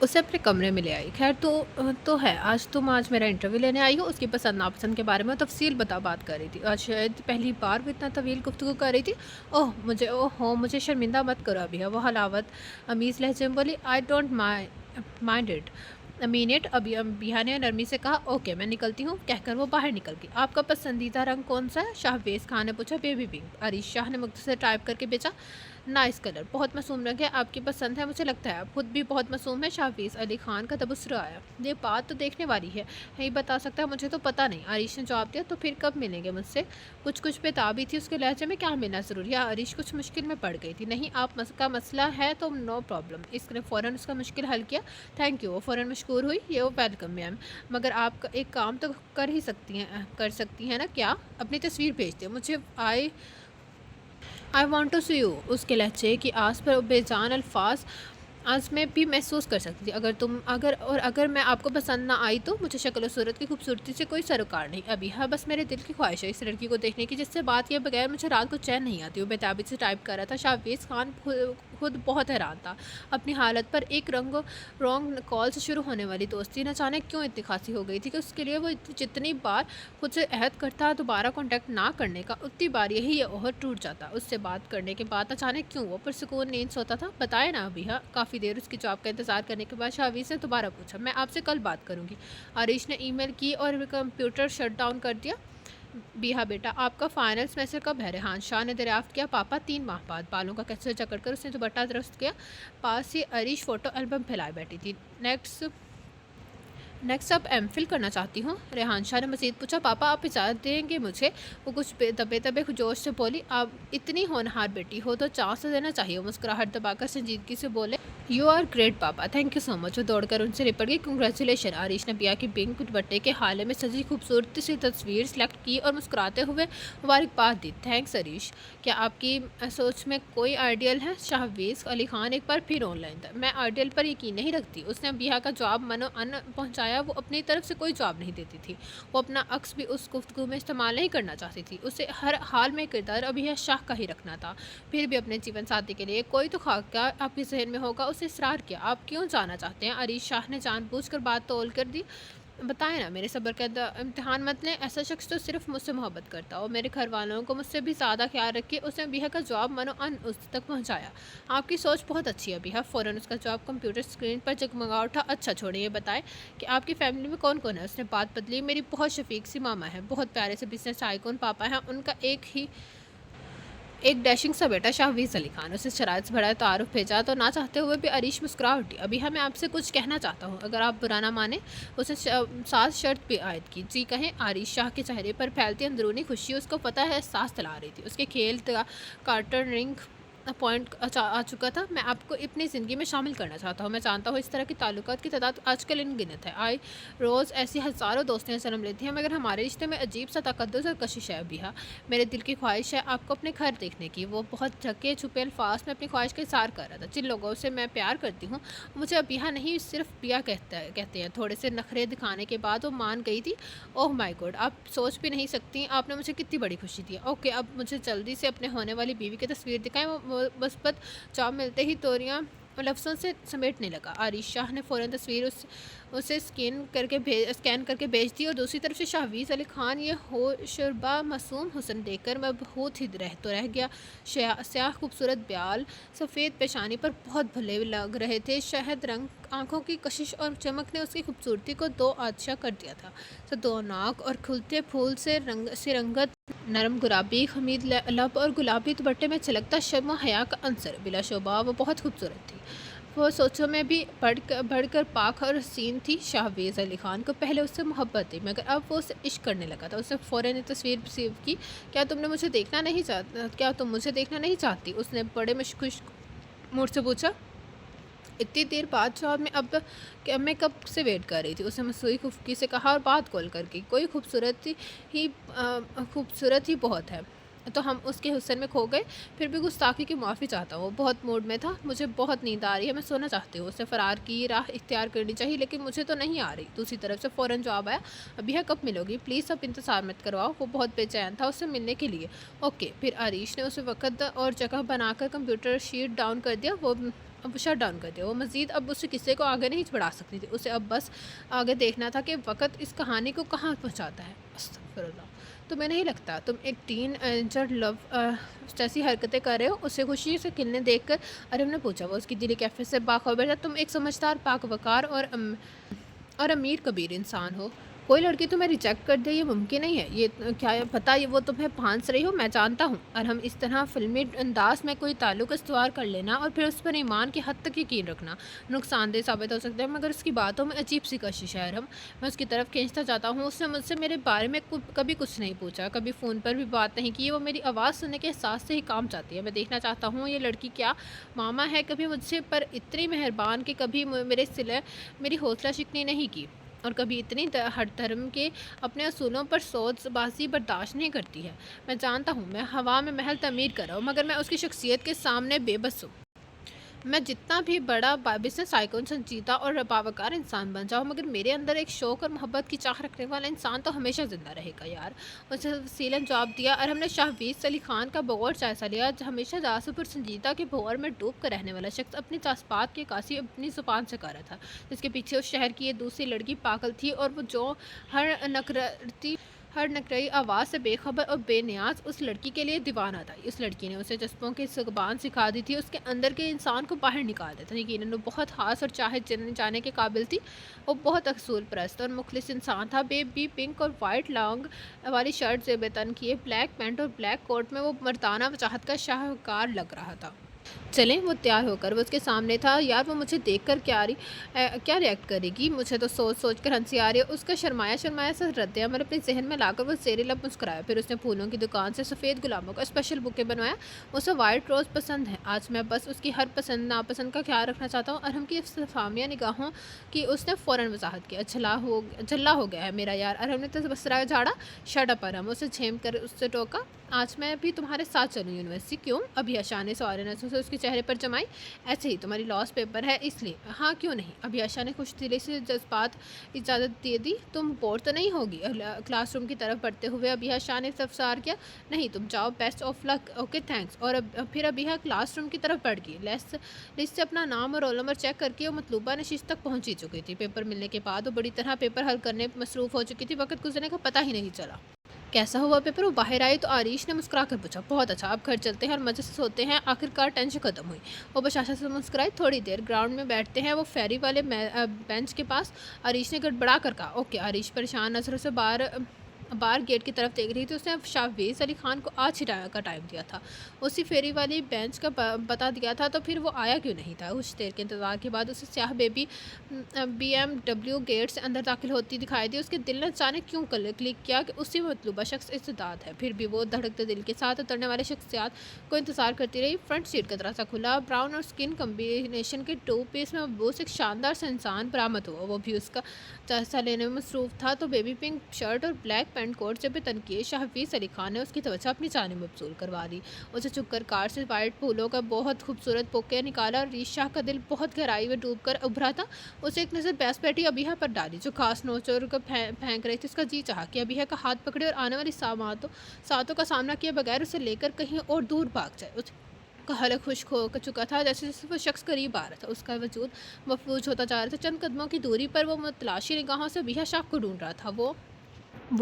A: اسے اپنے کمرے میں لے آئی۔ خیر تو ہے، تم آج میرا انٹرویو لینے آئی ہو۔ اس کی پسند ناپسند کے بارے میں تفصیل بات کر رہی تھی۔ آج شاید پہلی بار وہ اتنا طویل گفتگو کر رہی تھی۔ مجھے شرمندہ مت کرو ابھی۔ وہ حلاوت امیز لہجے میں بولی، I don't mind it meant. ابیہ نے نرمی سے کہا، اوکے میں نکلتی ہوں، کہہ کر وہ باہر نکل گئی۔ آپ کا پسندیدہ رنگ کون سا ہے؟ شاہویز خان نے پوچھا۔ بیبی پنک، عریش شاہ نے مختصر ٹائپ کر کے بھیجا۔ نائس کلر، بہت معصوم رنگ ہے، آپ کی پسند ہے، مجھے لگتا ہے آپ خود بھی بہت معصوم ہے۔ شاہویز علی خان کا تبصرہ آیا، یہ بات تو دیکھنے والی ہے، نہیں بتا سکتا، مجھے تو پتہ نہیں۔ عریش نے جواب دیا، تو پھر کب ملیں گے مجھ سے؟ کچھ بےتابی تھی اس کے لہجے میں، کیا ملنا ضروری ہے؟ عریش کچھ مشکل میں پڑ گئی تھی۔ نہیں، آپ کا مسئلہ ہے تو نو پرابلم۔ اس نے فوراً اس کا مشکل حل کیا۔ تھینک یو، وہ فوراً مشکور ہوئی۔ یہ ویلکم میم، مگر آپ ایک کام تو کر سکتی ہیں نا؟ کیا؟ اپنی تصویر بھیج دیں مجھے، I want to see you. اس کے لہجے کی آس پر بے جان الفاظ آج میں بھی محسوس کر سکتی تھی۔ اگر میں آپ کو پسند نہ آئی تو مجھے شکل و صورت کی خوبصورتی سے کوئی سروکار نہیں۔ ابیہ بس میرے دل کی خواہش ہے اس لڑکی کو دیکھنے کی جس سے بات کیے بغیر مجھے رات کو چین نہیں آتی۔ وہ بےتابی سے ٹائپ کر رہا تھا۔ شاہویز خان خود بہت حیران تھا اپنی حالت پر۔ ایک رانگ کال سے شروع ہونے والی دوستی نہ جانے کیوں اتنی خاصی ہو گئی تھی کہ اس کے لیے وہ جتنی بار خود سے عہد کرتا دوبارہ کانٹیکٹ نہ کرنے کا، اتنی بار یہی عہد ٹوٹ جاتا۔ اس سے بات کرنے کے بعد اچانک کیوں وہ پرسکون نیند سوتا تھا؟ بتائے نا ابیہ۔ کافی دیر اس کی جواب کا انتظار کرنے کے بعد شاہویز نے دوبارہ پوچھا، میں آپ سے کل بات کروں گی۔ عریش نے ای میل کی اور کمپیوٹر شٹ ڈاؤن کر دیا۔ بیہا بیٹا، آپ کا فائنل سیمسٹر کب ہے؟ ریحان شاہ نے دریافت کیا۔ پاپا 3 ماہ بعد۔ بالوں کا کیسے جکڑ کر اس نے دوپٹہ درست کیا۔ پاس ہی عریش فوٹو البم پھیلائے بیٹھی تھی۔ نیکسٹ اب ایم فل کرنا چاہتی ہوں؟ ریحان شاہ نے مزید پوچھا۔ پاپا آپ اجازت دیں گے مجھے؟ وہ کچھ دبے جوش سے بولی، آپ اتنی ہونہار بیٹی ہو تو چانس دینا چاہیے۔ مسکراہٹ دبا کر سنجیدگی سے بولے، you are great papa, thank you so much. وہ دوڑ کر ان سے لپٹ گئی۔ کنگریچولیشن۔ عریش نے بیہا کی پنک دوپٹے کے حالے میں سجی خوبصورت سی تصویر سلیکٹ کی اور مسکراتے ہوئے مبارکباد دی۔ تھینکس عریش، کیا آپ کی سوچ میں کوئی آئیڈیل ہے؟ شاہویز علی خان ایک بار پھر آن لائن تھا۔ میں آئیڈیل پر یقین نہیں رکھتی۔ اس نے بیہا کا جواب منو ان پہنچایا۔ وہ اپنی طرف سے کوئی جواب نہیں دیتی تھی۔ وہ اپنا عکس بھی اس گفتگو میں استعمال نہیں کرنا چاہتی تھی۔ اسے ہر حال میں کردار ابیہ شاہ کا ہی رکھنا تھا۔ پھر بھی اپنے جیون ساتھی کے لیے کوئی تو خاکہ آپ کے ذہن میں ہوگا۔ اسے اصرار کیا، آپ کیوں جانا چاہتے ہیں؟ عریش شاہ نے جان بوجھ کر بات تول کر دی۔ बताएं ना, मेरे सब्र का इम्तिहान मत लें। ऐसा शख्स तो सिर्फ मुझसे मोहब्बत करता हो, मेरे घर वालों को मुझसे भी ज़्यादा ख्याल रखे। उसने अबीहा का जवाब मनो अन उस तक पहुंचाया। आपकी सोच बहुत अच्छी है अबीहा। फ़ौरन उसका जवाब कंप्यूटर स्क्रीन पर जगमगा उठा। अच्छा छोड़िए, ये बताएं कि आपकी फैमिली में कौन कौन है। उसने बात बदली। मेरी बहुत शफीक सी मामा है, बहुत प्यारे से बिजनेस आइकॉन पापा हैं, उनका एक डैशिंग सा बेटा शाहवीज़ अली खान। उसे शरारत से भरा तारुफ भेजा तो ना चाहते हुए भी अरीश मुस्कुरा उठी। अभी मैं आपसे कुछ कहना चाहता हूँ, अगर आप बुरा ना माने। उसने साथ शर्त भी आयद की। जी कहें। आरिश शाह के चेहरे पर फैलती अंदरूनी खुशी उसको पता है सांस तला रही थी। उसके खेल का कार्टर रिंग पॉइंट आ चुका था। मैं आपको अपनी ज़िंदगी में शामिल करना चाहता हूँ। मैं जानता हूँ इस तरह की ताल्लुकात की तादाद आजकल अनगिनत है। आई रोज़ ऐसी हज़ारों दोस्तियाँ जन्म लेती हैं, मगर हमारे रिश्ते में अजीब सा तकद्दुस और कशिश है अबीहा। मेरे दिल की ख्वाहिश है आपको अपने घर देखने की। वो बहुत ढके छुपे अल्फाज में अपनी ख्वाहिश का इज़हार कर रहा था। जिन लोगों से मैं प्यार करती हूँ मुझे अबीहा नहीं सिर्फ पिया कहते हैं। थोड़े से नखरे दिखाने के बाद वो मान गई थी। ओह माय गॉड, आप सोच भी नहीं सकती आपने मुझे कितनी बड़ी खुशी दी। ओके, अब मुझे जल्दी से अपने होने वाली बीवी की तस्वीर दिखाएं। वो बसपत जॉब मिलते ही तोरियां लफ्ज़ों से समेटने लगा। आरिश शाह ने फ़ौरन तस्वीर उसे स्कैन करके भेज दी। और दूसरी तरफ से शाहवीज़ अली खान ये होशरबा मासूम हुस्न देखकर मैं बहुत ही रह गया। स्याह खूबसूरत ब्याल सफ़ेद पेशानी पर बहुत भले लग रहे थे। शहद रंग आंखों की कशिश और चमक ने उसकी खूबसूरती को दो आदशा कर दिया था। तो दो नाक और खुलते फूल से रंगत, नरम गुलाबी खमीद लब और गुलाबी दुपट्टे में छलकता शर्म हया का अंसर। बिलाशुबा वो बहुत खूबसूरत थी। वो सोचों में भी बढ़कर पाक और हसीन थी। शाहवीज़ अली खान को पहले उससे मोहब्बत थी, मगर अब वो उससे इश्क करने लगा था। उसने फ़ौरन एक तस्वीर रिसीव की। क्या तुम मुझे देखना नहीं चाहती? उसने बड़े खुश मूड से पूछा। इतनी देर बाद जवाब में अब मैं कब से वेट कर रही थी, उसने मसूई खुफकी से कहा और बात कॉल करके। कोई खूबसूरत ही बहुत है। तो हम उसके हुस्न में खो गए। फिर भी गुस्ताखी की माफ़ी चाहता हूँ। बहुत मूड में था, मुझे बहुत नींद आ रही है, मैं सोना चाहती हूँ। उसने फ़रार की राह इख्तियार करनी चाहिए, लेकिन मुझे तो नहीं आ रही। दूसरी तरफ से फ़ौरन जवाब आया। अभी है कब मिलोगी? प्लीज़ अब इंतज़ार मत करवाओ। वो बहुत बेचैन था उससे मिलने के लिए। ओके। फिर आरिश ने उसे वक्त और जगह बनाकर कंप्यूटर शीट डाउन कर दिया। वो अब शट डाउन कर दिया। वो मज़ीद अब उस किस्से को आगे नहीं बढ़ा सकती थी। उसे अब बस आगे देखना था कि वक़्त इस कहानी को कहाँ पहुँचाता है। अस्तग़फिरुल्लाह। तुम्हें नहीं लगता तुम एक टीन एजर लव जैसी हरकतें कर रहे हो? उसे खुशी से खिलने देखकर अरब ने पूछा। वो उसकी दिली कैफियत से बाखबर था। तुम एक समझदार, पाक वकार और अमीर कबीर इंसान हो। कोई लड़की तुम्हें रिजेक्ट कर दे ये मुमकिन नहीं है। ये क्या पता ये वो तुम्हें फांस रही हो, मैं जानता हूँ। और हम इस तरह फिल्मी अंदाज में कोई ताल्लुक इस्तवार कर लेना और फिर उस पर ईमान की हद तक यकीन रखना नुकसानदेह साबित हो सकता है। मगर उसकी बातों में अजीब सी कशिश है। हम मैं उसकी तरफ खींचता जाता हूँ। उसने मुझसे मेरे बारे में कभी कुछ नहीं पूछा, कभी फ़ोन पर भी बात नहीं की। वो मेरी आवाज़ सुनने के एहसास से ही काम चाहती है। मैं देखना चाहता हूँ ये लड़की क्या मामा है कभी मुझसे पर इतनी मेहरबान कि कभी मेरे सिले मेरी हौसला शिकनी नहीं की, और कभी इतनी हर धर्म के अपने असूलों पर सोचबाजी बर्दाश्त नहीं करती है। मैं जानता हूँ मैं हवा में महल तमीर कर रहा हूँ, मगर मैं उसकी शख्सियत के सामने बेबस हूँ। मैं जितना भी बड़ा बिजनेस आइकॉन संजीदा और बावकार इंसान बन जाऊँ, मगर मेरे अंदर एक शौक़ और मोहब्बत की चाह रखने वाला इंसान तो हमेशा ज़िंदा रहेगा यार। उसे वसीलन जवाब दिया। और हमने शाहवीज़ अली खान का बगौर जायज़ा लिया। हमेशा जासूस और संजीदा के भौर में डूब कर रहने वाला शख्स अपनी जज्बात की अक्कासी अपनी ज़ुबान से कर रहा था, जिसके पीछे उस शहर की ये दूसरी लड़की पागल थी। और वो जो हर नकरई आवाज़ से बेखबर और बेनियाज उस लड़की के लिए दीवाना था। इस लड़की ने उसे जज्बों की ज़ुबान सिखा दी थी, उसके अंदर के इंसान को बाहर निकाल देता। यकीनन वो बहुत खास और चाहे जाने के काबिल थी। वो बहुत असूल परस्त और मुखलिस इंसान था। बेबी पिंक और वाइट लॉन्ग वाली शर्ट से बेतन किए ब्लैक पैंट और ब्लैक कोट में वो मर्दाना वजाहत का शाहकार लग रहा था। चलें, वो तैयार होकर वो उसके सामने था। यार वो मुझे देखकर क्या रिएक्ट करेगी? मुझे तो सोच कर हंसी आ रही है। उसका शर्माया सा रद्द-ए-अमल अपने जहन में लाकर वो ज़ेरे लब मुस्कुराया। फिर उसने फूलों की दुकान से सफ़ेद गुलाबों का स्पेशल बुके बनवाया। उसे वाइट रोज़ पसंद है। आज मैं बस उसकी हर पसंद नापसंद का ख्याल रखना चाहता हूँ। अरहम की फामिया निगाहों की उसने फ़ौरन वजाहत किया। झल्ला हो गया है मेरा यार। अरहम ने तबसरा झाड़ा। शट अप अरहम, उसे झेम कर उससे टोका। आज मैं भी तुम्हारे साथ चलूँ यूनिवर्सिटी? क्यों? अभी अशाने सवाल ने उसे उसकी चेहरे पर जमाई। ऐसे ही तुम्हारी लॉस पेपर है इसलिए। हाँ क्यों नहीं, अभियाशा ने खुश दिली से जज्बात इजाज़त दे दी। तुम बोर तो नहीं होगी? क्लासरूम की तरफ बढ़ते हुए अभियाशा ने इस्तफसार किया। नहीं तुम जाओ, best of luck, okay thanks. और फिर अभिया क्लासरूम की तरफ बढ़ गई। लिस्ट से अपना नाम और रोल नंबर चेक करके वो मतलूबा नशिस्त तक पहुंच ही चुकी थी। पेपर मिलने के बाद वो बड़ी तरह पेपर हल करने में मसरूफ़ हो चुकी थी। वक्त गुजरने का पता ही नहीं चला। कैसा हुआ पेपर? वो बाहर आई तो आरीश ने मुस्कुरा कर पूछा। बहुत अच्छा, अब घर चलते हैं और मज़े से सोते हैं। आखिरकार टेंशन ख़त्म हुई। वो बशाशा से मुस्कुराई। थोड़ी देर ग्राउंड में बैठते हैं। वो फेरी वाले बेंच के पास। आरीश ने गड़बड़ा कर कहा। ओके। आरीश परेशान नज़रों से बाहर गेट की तरफ देख रही थी। उसने शाहवेज़ अली खान को आज ही का टाइम दिया था, उसी फेरी वाली बेंच का बता दिया था, तो फिर वो आया क्यों नहीं था? कुछ देर के इंतज़ार के बाद उसे स्याह बेबी BMW गेट से अंदर दाखिल होती दिखाई दी। उसके दिल ने अचानक क्यों क्लिक किया कि उसी मतलूबा शख्स इस्तेदाद है। फिर भी वो धड़कते दिल के साथ उतरने वाले शख्सियात को इंतज़ार करती रही। फ्रंट सीट का दरवाज़ा खुला। ब्राउन और स्किन कम्बिनेशन के 2 पीस में मबूस एक शानदार सा इंसान बरामद हुआ। वो भी उसका जायजा लेने में मसरूफ़ था। तो बेबी पिंक शर्ट और ब्लैक पैंट कोट से भी तनकीद शाहवेज़ अली खान ने उसकी तवज्जो अपनी जानिब मबसूल करवा दी। उसे चुपकर कार से वाइट फूलों का बहुत खूबसूरत बुके निकाला और रीशा का दिल बहुत गहराई में डूब कर उभरा था। उसे एक नज़र बैस बैठी अबिहा पर डाली, जो खास नोचोर को फेंक रही थी। उसका जी चाहा कि अबिहा का हाथ पकड़े और आने वाली सातों का सामना किए बगैर उसे लेकर कहीं और दूर भाग जाए। उसका हलक खुश्क हो चुका था। जैसे जैसे वो शख्स करीब आ रहा था, उसका वजूद मफलूज होता जा रहा था। चंद कदमों की दूरी पर वो मुतलाशी निगाहों से अबिहा शाह को ढूंढ रहा था। वो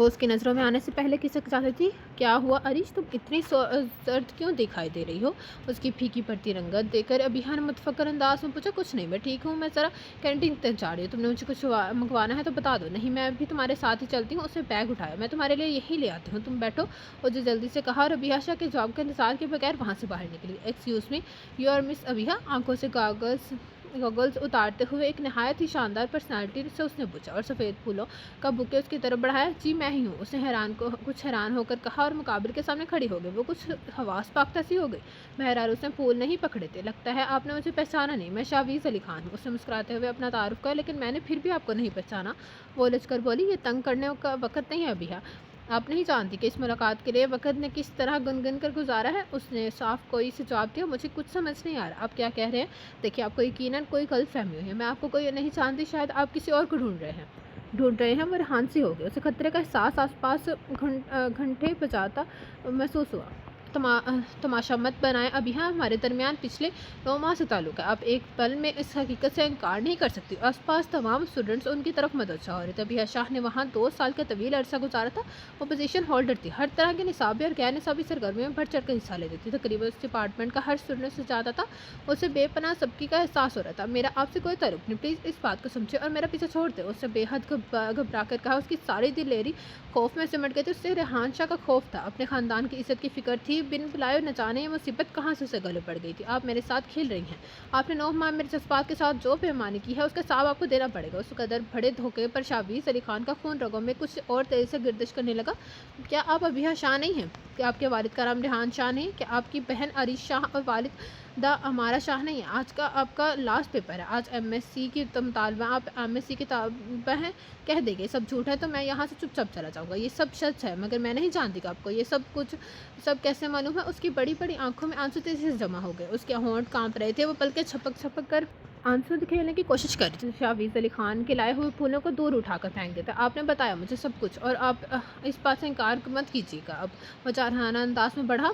A: उसकी नज़रों में आने से पहले खिसक जाती थी। क्या हुआ अरीश, तुम इतनी सर्द क्यों दिखाई दे रही हो? उसकी फीकी पड़ती रंगत देखकर अबिहा ने मुतफक्कर अंदाज में पूछा। कुछ नहीं, मैं ठीक हूँ। मैं ज़रा कैंटीन तक जा रही हूँ। तुमने मुझे कुछ मंगवाना है तो बता दो। नहीं, मैं भी तुम्हारे साथ ही चलती हूँ। उसने बैग उठाया। मैं तुम्हारे लिए यही ले आती हूँ, तुम बैठो। उसने जल्दी से कहा और अबिहा शाह के जवाब का इंतजार के बगैर वहाँ से बाहर निकली। Excuse me, you are miss Abiha? आंखों से गॉगल्स उतारते हुए एक नहायत ही शानदार पर्सनालिटी से उसने पूछा और सफ़ेद फूलों का बुके उसकी तरफ बढ़ाया। जी मैं ही हूँ, उसने कुछ हैरान होकर कहा और मुकाबिल के सामने खड़ी हो गई। वो कुछ हवास पाख्ता सी हो गई। बहरहाल उसने फूल नहीं पकड़े थे। लगता है आपने मुझे पहचाना नहीं, मैं शाहवेज़ अली खान हूँ। उसने मुस्कुराते हुए अपना तारुफ किया। लेकिन मैंने फिर भी आपको नहीं पहचाना, वो उलझ कर बोली। ये तंग करने का वक्त नहीं है अबिहा। आप नहीं जानती कि इस मुलाकात के लिए वक़्त ने किस तरह गुनगुन कर गुजारा है। उसने साफ कोई से जवाब दिया। मुझे कुछ समझ नहीं आ रहा आप क्या कह रहे हैं। देखिए, आपको यकीनन कोई गलतफहमी हुई है। मैं आपको कोई नहीं जानती, शायद आप किसी और को ढूंढ रहे हैं। वो रेहान से हो गए। उसे खतरे का एहसास आसपास घंटे बजाता महसूस हुआ। तमाशा मत बनाएं अबिहा, हमारे दरमियान पिछले 9 माह से ताल्लुक़ है। आप एक पल में इस हकीकत से इनकार नहीं कर सकती। आसपास तमाम स्टूडेंट्स उनकी तरफ मतवज्जा हो रहे थे। अबिहा शाह ने वहाँ 2 साल का तवील अरसा गुजारा था। वो पोजीशन होल्डर थी, हर तरह के निसाबी और गैर निसाबी सरगर्मियों में बढ़ चढ़ कर हिस्सा लेती थी। तकरीबन उस डिपार्टमेंट का हर स्टूडेंट से ज़्यादा था। उसे बेपनाह सबकी का एहसास हो रहा था। मेरा आपसे कोई ताल्लुक़ नहीं, प्लीज़ इस बात को समझे और मेरा पीछे छोड़ दे। उससे बेहद घबरा कर कहा। उसकी सारी दिल लेरी खौफ में सिमट गई थी। उससे रेहान शाह का खौफ था, अपने ख़ानदान की इज़्ज़त की फ़िक्र थी। बिन बुलाए न जाने ये मुसीबत कहाँ से उसे गले पड़ गई थी। आप मेरे साथ खेल रही हैं। आपने 9 माह मेरे जज्बात के साथ जो बेईमानी की है उसका हिसाब आपको देना पड़ेगा। उस कदर बड़े धोखे पर शाहवेज़ अली खान का खून रगों में कुछ और तेज़ी से गर्दिश करने लगा। क्या आप अबिहा शाह नहीं हैं? क्या आपके वालिद का नाम रेहान शाह नहीं? क्या आपकी बहन अरीश शाह और वालिद दा हमारा शाह नहीं है? आज का आपका लास्ट पेपर है। आज MSc की तालबा, आप MSc की तालबा हैं। कह देंगे सब झूठ है तो मैं यहाँ से चुपचाप चला जाऊँगा। ये सब सच है, मगर मैं नहीं जानती कि आपको ये सब कैसे मालूम है। उसकी बड़ी बड़ी आंखों में आंसू तेजी से जमा हो गए। उसके होंठ कांप रहे थे। वो पलके छपक कर आंसू खेलने की कोशिश कर रही थी। शाहवेज़ अली खान के लाए हुए फूलों को दूर उठाकर फेंक देता। आपने बताया मुझे सब कुछ और आप इस बात से इनकार मत कीजिएगा। अब वो जारहाना अंदाज में बढ़ा।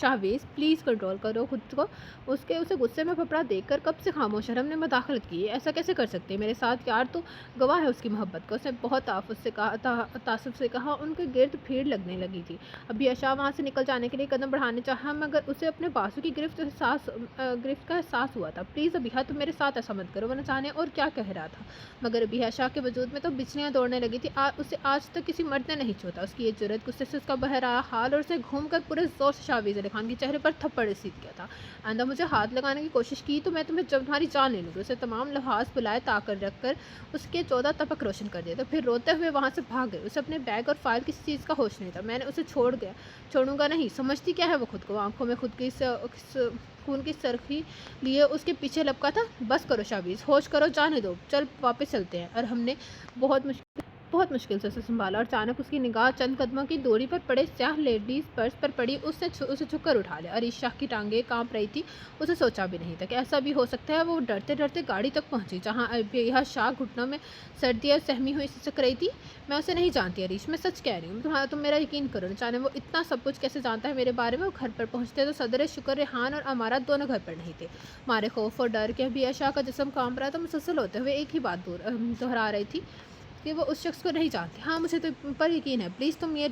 A: शाहवेज़ प्लीज़ कंट्रोल करो खुद को। उसे गुस्से में फफड़ा देखकर कब से खामोश है। हमने मदाखलत की है, ऐसा कैसे कर सकते हैं? मेरे साथ यार तो गवाह है उसकी मोहब्बत का। उसने बहुत तासुब से कहा। उनके गिर्द भीड़ लगने लगी थी। अबिहा शाह वहाँ से निकल जाने के लिए कदम बढ़ाने चाहा, मगर उसे अपने बाजू की गिरफ्त का एहसास हुआ था। प्लीज़ अबिहा, तुम मेरे साथ ऐसा मत करो। वह न जाने और क्या कह रहा था, मगर अबिहा शाह के वजूद में तो बिजलियाँ दौड़ने लगी थी। उसे आज तक किसी मर्द ने नहीं छूता। उसकी ये जुर्रत, गुस्से से उसका बहरा हाल और उसे घूम कर पूरे जोर से शाहवेज़ अली खान के चेहरे पर थप्पड़ रसीद किया था। आइंदा मुझे हाथ लगाने की कोशिश की तो मैं तुम्हारी जान ले लूँगी। उसे तमाम लिहाज बुलाए ताकर रख कर उसके 14 तपक रोशन कर दिया। तो फिर रोते हुए वहाँ से भाग गए। उसे अपने बैग और फाइल किसी चीज़ का होश नहीं था। मैंने उसे छोड़ूंगा नहीं। समझती क्या है वो खुद को? आंखों में खुद की खून की सरखी लिए उसके पीछे लपका था। बस करो शाहवेज़, होश करो, जाने दो, चल वापस चलते हैं। और हमने बहुत मुश्किल بہت مشکل سے اسے سنبھالا اور اچانک اس کی نگاہ چند قدموں کی دوری پر پڑے سیاہ لیڈیز پرس پر پڑی۔ اس نے اسے چھک کر اٹھا لیا۔ عریش شاہ کی ٹانگیں کانپ رہی تھی۔ اسے سوچا بھی نہیں تھا کہ ایسا بھی ہو سکتا ہے۔ وہ ڈرتے ڈرتے گاڑی تک پہنچی جہاں ابیہ شاہ گھٹنوں میں سردی اور سہمی ہوئی سسک رہی تھی۔ میں اسے نہیں جانتی عریش، میں سچ کہہ رہی ہوں، تم میرا یقین کرو۔ نہ جانے وہ اتنا سب کچھ کیسے جانتا ہے میرے بارے میں۔ وہ گھر پر پہنچتے تو صدر شکر ریحان اور امارہ دونوں گھر پر نہیں تھے۔ ہمارے خوف اور ڈر کے ابیہ شاہ کا جسم کانپ رہا تھا۔ مسلسل ہوتے ہوئے ایک ہی بات دہرا رہی تھی کہ وہ اس شخص کو نہیں جانتی۔ ہاں مجھے تو پر یقین ہے، پلیز تم یہ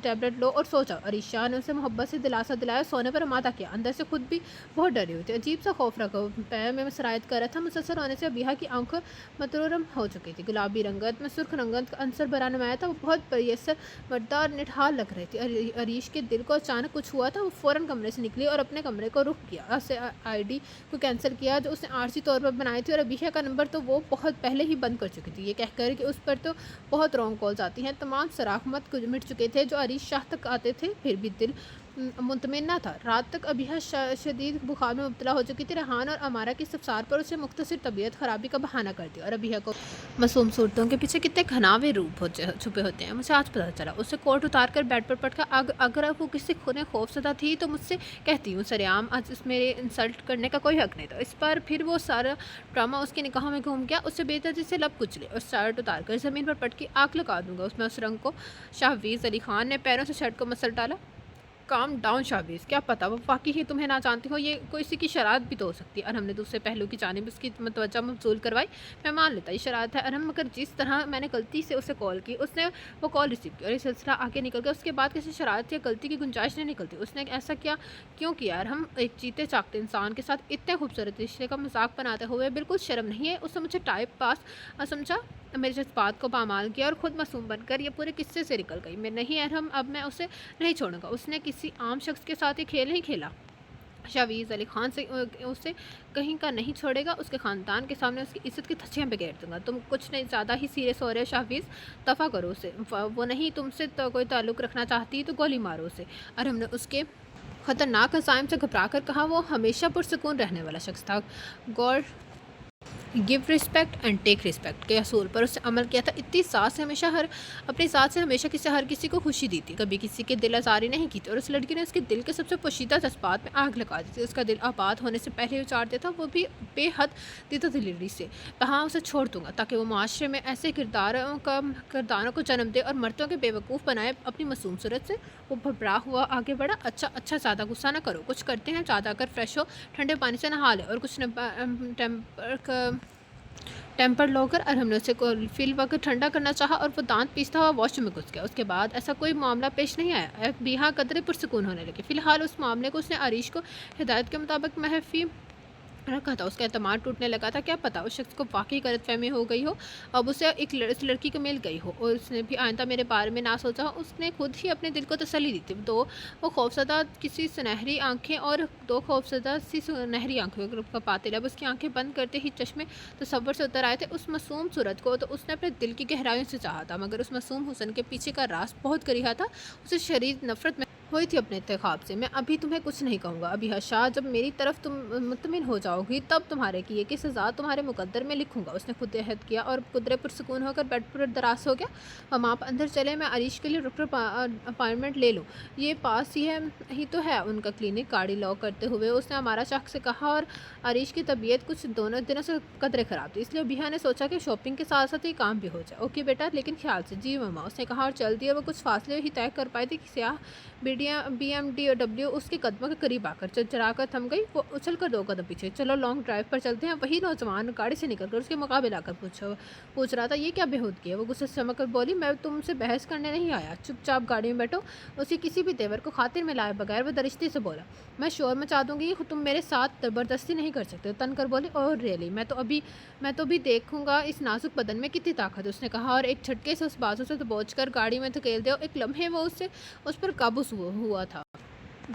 A: ٹیبلٹ لو اور سو جاؤ۔ عریش شاہ نے اسے محبت سے دلاسا دلایا، سونے پر آمادہ کیا۔ اندر سے خود بھی بہت ڈری ہوئی تھی، عجیب سا خوف رکھا پیر میں سرایت کر رہا تھا۔ مسلسل ہونے سے ابیہ کی آنکھیں متورم ہو چکی تھی، گلابی رنگت میں سرخ رنگت کا عنصر بھرا نمایاں تھا۔ وہ بہت پریسر مردار نٹھال لگ رہی تھی۔ عریش کے دل کو اچانک کچھ ہوا تھا۔ وہ فوراً کمرے سے نکلی اور اپنے کمرے کو رخ کیا، اسے آئی ڈی کو کینسل کیا جو اس نے عارضی طور پر بنائی تھی، اور ابیہ کا نمبر تو وہ بہت پہلے ہی بند کر چکی تھی، یہ کہہ کر کہ اس پر تو بہت رونگ کالز آتی ہیں۔ تمام سراغ مٹ چکے تھے جو عریش شاہ تک آتے تھے، پھر بھی دل مطمئن نہ تھا۔ رات تک ابیہ شدید بخار میں مبتلا ہو چکی تھی۔ ریحان اور امارہ کی استفسار پر اسے مختصر طبیعت خرابی کا بہانہ کر دیا، اور ابیہ کو معصوم صورتوں کے پیچھے کتنے گھناوے روپ چھپے ہوتے ہیں مجھے آج پتہ چلا۔ اسے کوٹ اتار کر بیڈ پر پٹکا۔ اگر وہ کسی نے خوف زدہ تھی تو مجھ سے کہتی ہوں، سریعام آج اس میرے انسلٹ کرنے کا کوئی حق نہیں تھا۔ اس پر پھر وہ سارا ڈرامہ اس کی نگاہوں میں گھوم گیا۔ اسے بے ترجیح سے لب کچلے اور شرٹ اتار کر زمین پر پٹکی۔ آگ لگا دوں گا اس رنگ کو۔ شاہویز علی خان نے پیروں سے شرٹ کو مسل ڈالا۔ کام ڈاؤن شاہویز، کیا پتا وہ واقعی ہی تمہیں نہ جانتی ہو، یہ کسی کی شرارت بھی تو ہو سکتی ہے۔ ارہم نے دوسرے پہلو کی جانب اس کی متوجہ مبذول کروائی۔ میں مان لیتا یہ شرارت ہے ارہم، مگر جس طرح میں نے غلطی سے اسے کال کی، اس نے وہ کال ریسیو کی اور یہ سلسلہ آگے نکل گیا۔ اس کے بعد کسی شرارت یا غلطی کی گنجائش نہیں نکلتی۔ اس نے ایسا کیوں کیا ارہم؟ ایک جیتے جاگتے انسان کے ساتھ اتنے خوبصورت رشتے کا مذاق بناتے ہوئے بالکل شرم نہیں ہے؟ اس نے مجھے ٹائپ پاس سمجھا، میرے جذبات کو پامال کیا اور خود معصوم بن کر یہ پورے قصے سے نکل گئی۔ میں نہیں ارہم، اب میں اسے نہیں چھوڑوں گا۔ اس نے کسی عام شخص کے ساتھ یہ کھیل نہیں کھیلا۔ شاہویز علی خان سے اسے کہیں کا نہیں چھوڑے گا، اس کے خاندان کے سامنے اس کی عزت کی دھچیاں بگیڑ دوں گا۔ تم کچھ نہیں زیادہ ہی سیریس ہو رہے ہو شاہویز، دفع کرو اسے۔ وہ نہیں تم سے کوئی تعلق رکھنا چاہتی تو گولی مارو اسے۔ ارہم نے اس کے خطرناک عزائم سے گھبرا کر کہا۔ وہ ہمیشہ پرسکون رہنے والا شخص تھا، give respect and take respect کے اصول پر اس نے عمل کیا تھا۔ اتنی ذات سے اپنی ذات سے ہمیشہ ہر کسی کو خوشی دی تھی، کبھی کسی کے دل آزاری نہیں کی تھی، اور اس لڑکی نے اس کے دل کے سب سے پوشیدہ جذبات میں آگ لگا دی تھی۔ اس کا دل آباد ہونے سے پہلے اچار دیا تھا، وہ بھی بے حد دیدہ دلیری سے۔ کہاں اسے چھوڑ دوں گا تاکہ وہ معاشرے میں ایسے کرداروں کو جنم دے اور مردوں کے بے وقوف بنائے اپنی معصوم صورت سے۔ وہ بھبرا ہوا آگے بڑھا۔ اچھا زیادہ غصہ نہ کرو، کچھ کرتے ہیں، جا کر فریش ہو، ٹھنڈے پانی سے نہا لے اور کچھ ٹیمپر لو کر۔ ارہم نے اسے فی الوقت ٹھنڈا کرنا چاہا اور وہ دانت پیستا ہوا واش روم میں گھس گیا۔ اس کے بعد ایسا کوئی معاملہ پیش نہیں آیا۔ ابیہ قدرے پرسکون ہونے لگی۔ فی الحال اس معاملے کو اس نے عریش کو ہدایت کے مطابق محفی رکھا تھا۔ اس کا اعتماد ٹوٹنے لگا تھا، کیا پتا اس شخص کو واقعی غلط فہمی ہو گئی ہو، اب اسے اس لڑکی کو مل گئی ہو اور اس نے بھی آئندہ میرے بارے میں نہ سوچا ہو۔ اس نے خود ہی اپنے دل کو تسلی دی تھی۔ وہ خوفزدہ سی سنہری آنکھیں کا پاتے لب اس کی آنکھیں بند کرتے ہی چشمے تصور سے اتر آئے تھے۔ اس معصوم صورت کو تو اس نے اپنے دل کی گہرائیوں سے چاہا تھا، مگر اس معصوم حسن کے پیچھے کا راز بہت کریہا تھا۔ اسے شدید نفرت میں ہوئی تھی اپنے انتخاب سے۔ میں ابھی تمہیں کچھ نہیں کہوں گا ابیہ شاہ، جب میری طرف تم مطمئن ہو جاؤ گی تب تمہارے کیے کی سزا تمہارے مقدر میں لکھوں گا۔ اس نے خود عہد کیا اور قدرے پرسکون ہو کر بیڈ پر دراز ہو گیا۔ ہم آپ اندر چلیں، میں عریش کے لیے ڈاکٹر اپائنٹمنٹ لے لوں، یہ پاس ہی تو ہے ان کا کلینک۔ گاڑی لاک کرتے ہوئے اس نے امارہ شاہ سے کہا، اور عریش کی طبیعت کچھ دنوں سے قدرے خراب تھی، اس لیے ابیہ نے سوچا کہ شاپنگ کے ساتھ ساتھ یہ کام بھی ہو جائے۔ اوکے بیٹا، لیکن خیال سے۔ جی مما، اس نے کہا اور چل دیا۔ وہ کچھ فاصلے ہی طے کر پائی تھی کہ سیاہ بی ایم ڈبلیو اس کے قدموں کے قریب آ کر چرچرا کر تھم گئی۔ وہ اچھل کر 2 قدم پیچھے۔ چلو لانگ ڈرائیو پر چلتے ہیں۔ وہی نوجوان گاڑی سے نکل کر اس کے مقابل آ کر پوچھ رہا تھا، یہ کیا بےہودگی ہے؟ وہ غصے سے چمک کر بولی، میں تم سے بحث کرنے نہیں آیا، چپ چاپ گاڑی میں بیٹھو۔ اس کی کسی بھی تیور کو خاطر میں لائے بغیر وہ درشتی سے بولا، میں شور مچا دوں گی، تم میرے ساتھ زبردستی نہیں کر سکتے۔ تن کر بولی، اوہ ریئلی، میں تو بھی دیکھوں گا اس نازک بدن میں کتنی طاقت ہے، اس نے کہا اور ایک جھٹکے سے اس بازو سے دبوچ کر گاڑی میں دھکیل دیا۔ ایک لمحے وہ اس پر قابو ہوا تھا۔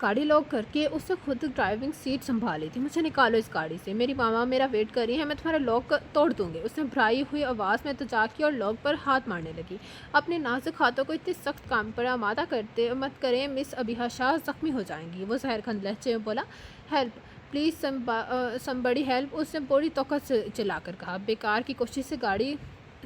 A: گاڑی لاک کر کے اس نے خود ڈرائیونگ سیٹ سنبھالی تھی۔ مجھے نکالو اس گاڑی سے، میری ماما میرا ویٹ کر رہی ہے، میں تمہارا لاک توڑ دوں گی۔ اس نے بھرائی ہوئی آواز میں التجا کی اور لاک پر ہاتھ مارنے لگی۔ اپنے نازک ہاتھوں کو اتنے سخت کام پر آمادہ مت کریں مس ابیہ شاہ، زخمی ہو جائیں گی۔ وہ زہر خند لہجے میں بولا، ہیلپ پلیز سمبڈی ہیلپ، اس نے بڑی توقع سے چلا کر کہا۔ بیکار کی کوشش سے گاڑی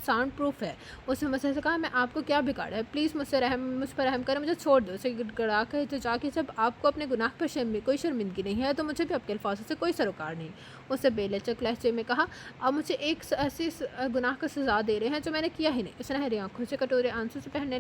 A: साउंड प्रूफ है। उसने मुझसे कहा, मैं आपको क्या बिगाड़ा है, प्लीज़ मुझ पर रहम करें, मुझे छोड़ दो। उसे गिड़गिड़ा कर तो जाके, जब आपको अपने गुनाह पर कोई शर्मिंदगी नहीं है तो मुझे भी आपके अल्फाजों से कोई सरोकार नहीं। उससे बेलचक लहजे में कहा, आप मुझे एक ऐसी गुनाह का सज़ा दे रहे हैं जो मैंने किया ही नहीं। उसने सुनहरी आंखों से कटोरे आंसू से भरने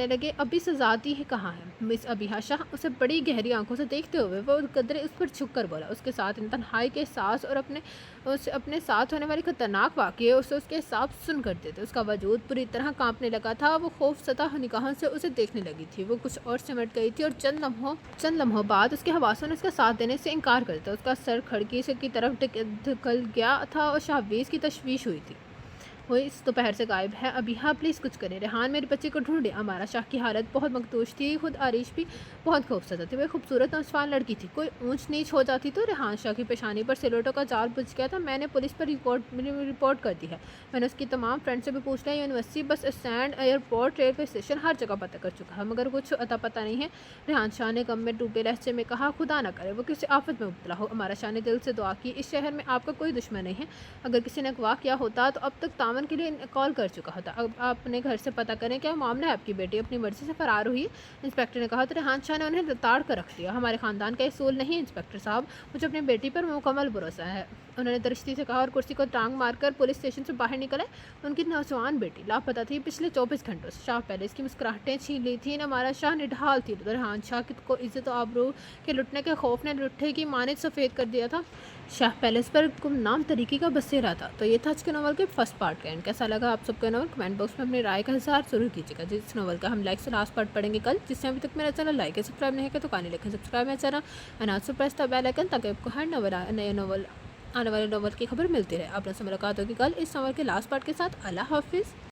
A: लगे। अभी सज़ा दी है कहाँ है मिस अबीहा शाह? उसे बड़ी गहरी आंखों से देखते हुए वो कदरे उस पर झुक कर बोला। उसके साथ इन तन्हाई के एहसास और अपने साथ होने वाली खतरनाक वाक़ये उसे उसके हिसाब सुन करते थे। उसका वजूद पूरी तरह कांपने लगा था। वो खौफ सता निगाहों से उसे देखने लगी थी। वो कुछ और सिमट गई थी और चंद लम्हों बाद उसके हवासों ने उसका साथ देने से इनकार कर दिया। उसका सर खिड़की से की तरफ ढकल गया था और शाहबीज़ की तशवीश हुई थी। वो इस दोपहर से गायब है। अभी हाँ प्लीज़ कुछ करें, रेहान मेरे बच्चे को ढूंढे। अमारा शाह की हालत बहुत मखदूश थी। खुद आरिश भी बहुत खौफसदा थी। वह खूबसूरत नौजवान लड़की थी। कोई ऊंच नीच हो जाती तो रेहान शाह की पेशानी पर सिलोटों का जाल बुझ गया था। मैंने पुलिस पर रिपोर्ट कर दी है। मैंने उसकी तमाम फ्रेंड से भी पूछ लिया। University, bus stand, airport, railway station, हर जगह पता कर चुका है, मगर कुछ अता पता नहीं है। रेहान शाह ने गम में डूबे लहजे में कहा, खुदा ना करे वो किसी आफत में मुब्तला हो। अमारा शाह ने दिल से दुआ की, इस शहर में आपका कोई दुश्मन नहीं है। अगर किसी ने अगवा किया होता तो अब तक तामन के लिए कॉल कर चुका होता। अब आप अपने घर से पता करें क्या मामला है। आपकी बेटी अपनी मर्जी से फरार हुई। इंस्पेक्टर ने कहा तो रेहान शाह ने उन्हें ताड़ कर रख दिया। हमारे ख़ानदान का असूल नहीं इंस्पेक्टर साहब, मुझे अपनी बेटी पर मुकम्मल भरोसा है। उन्होंने दरश्ती से कहा और कुर्सी को टांग मारकर पुलिस स्टेशन से बाहर निकले। उनकी नौजवान बेटी लापता थी पिछले 24 घंटों से। शाह पैलेस की मुस्कुराहटें छीन ली थी। हमारा शाह निढाल थी। रेहान शाह को इज्जत आबरू के लुटने के खौफ ने लुट्ठे की मानित सफ़ेद कर दिया था। शाह पैलेस पर गुमनाम तरीके का बसेरा था। तो ये था आज के नॉवल के फर्स्ट पार्ट का एंड। कैसा लगा आप सबको नॉवल? कमेंट बॉक्स में अपनी राय का इज़हार ज़रूर कीजिएगा। जिस नॉवल का हम लाइक से लास्ट पार्ट पढ़ेंगे कल। जिसने अभी तक मेरा चैनल लाइक या सब्सक्राइब नहीं किया तो कानी लिखें सब्सक्राइब मेरा channel and also press the bell icon, ताकि आपको हर नए नॉवल आने वाले नॉवल की खबर मिलती रहे। आप लोगों से मुलाकात होगी कल इस नॉवल के लास्ट पार्ट के साथ। अल्लाह हाफिज़।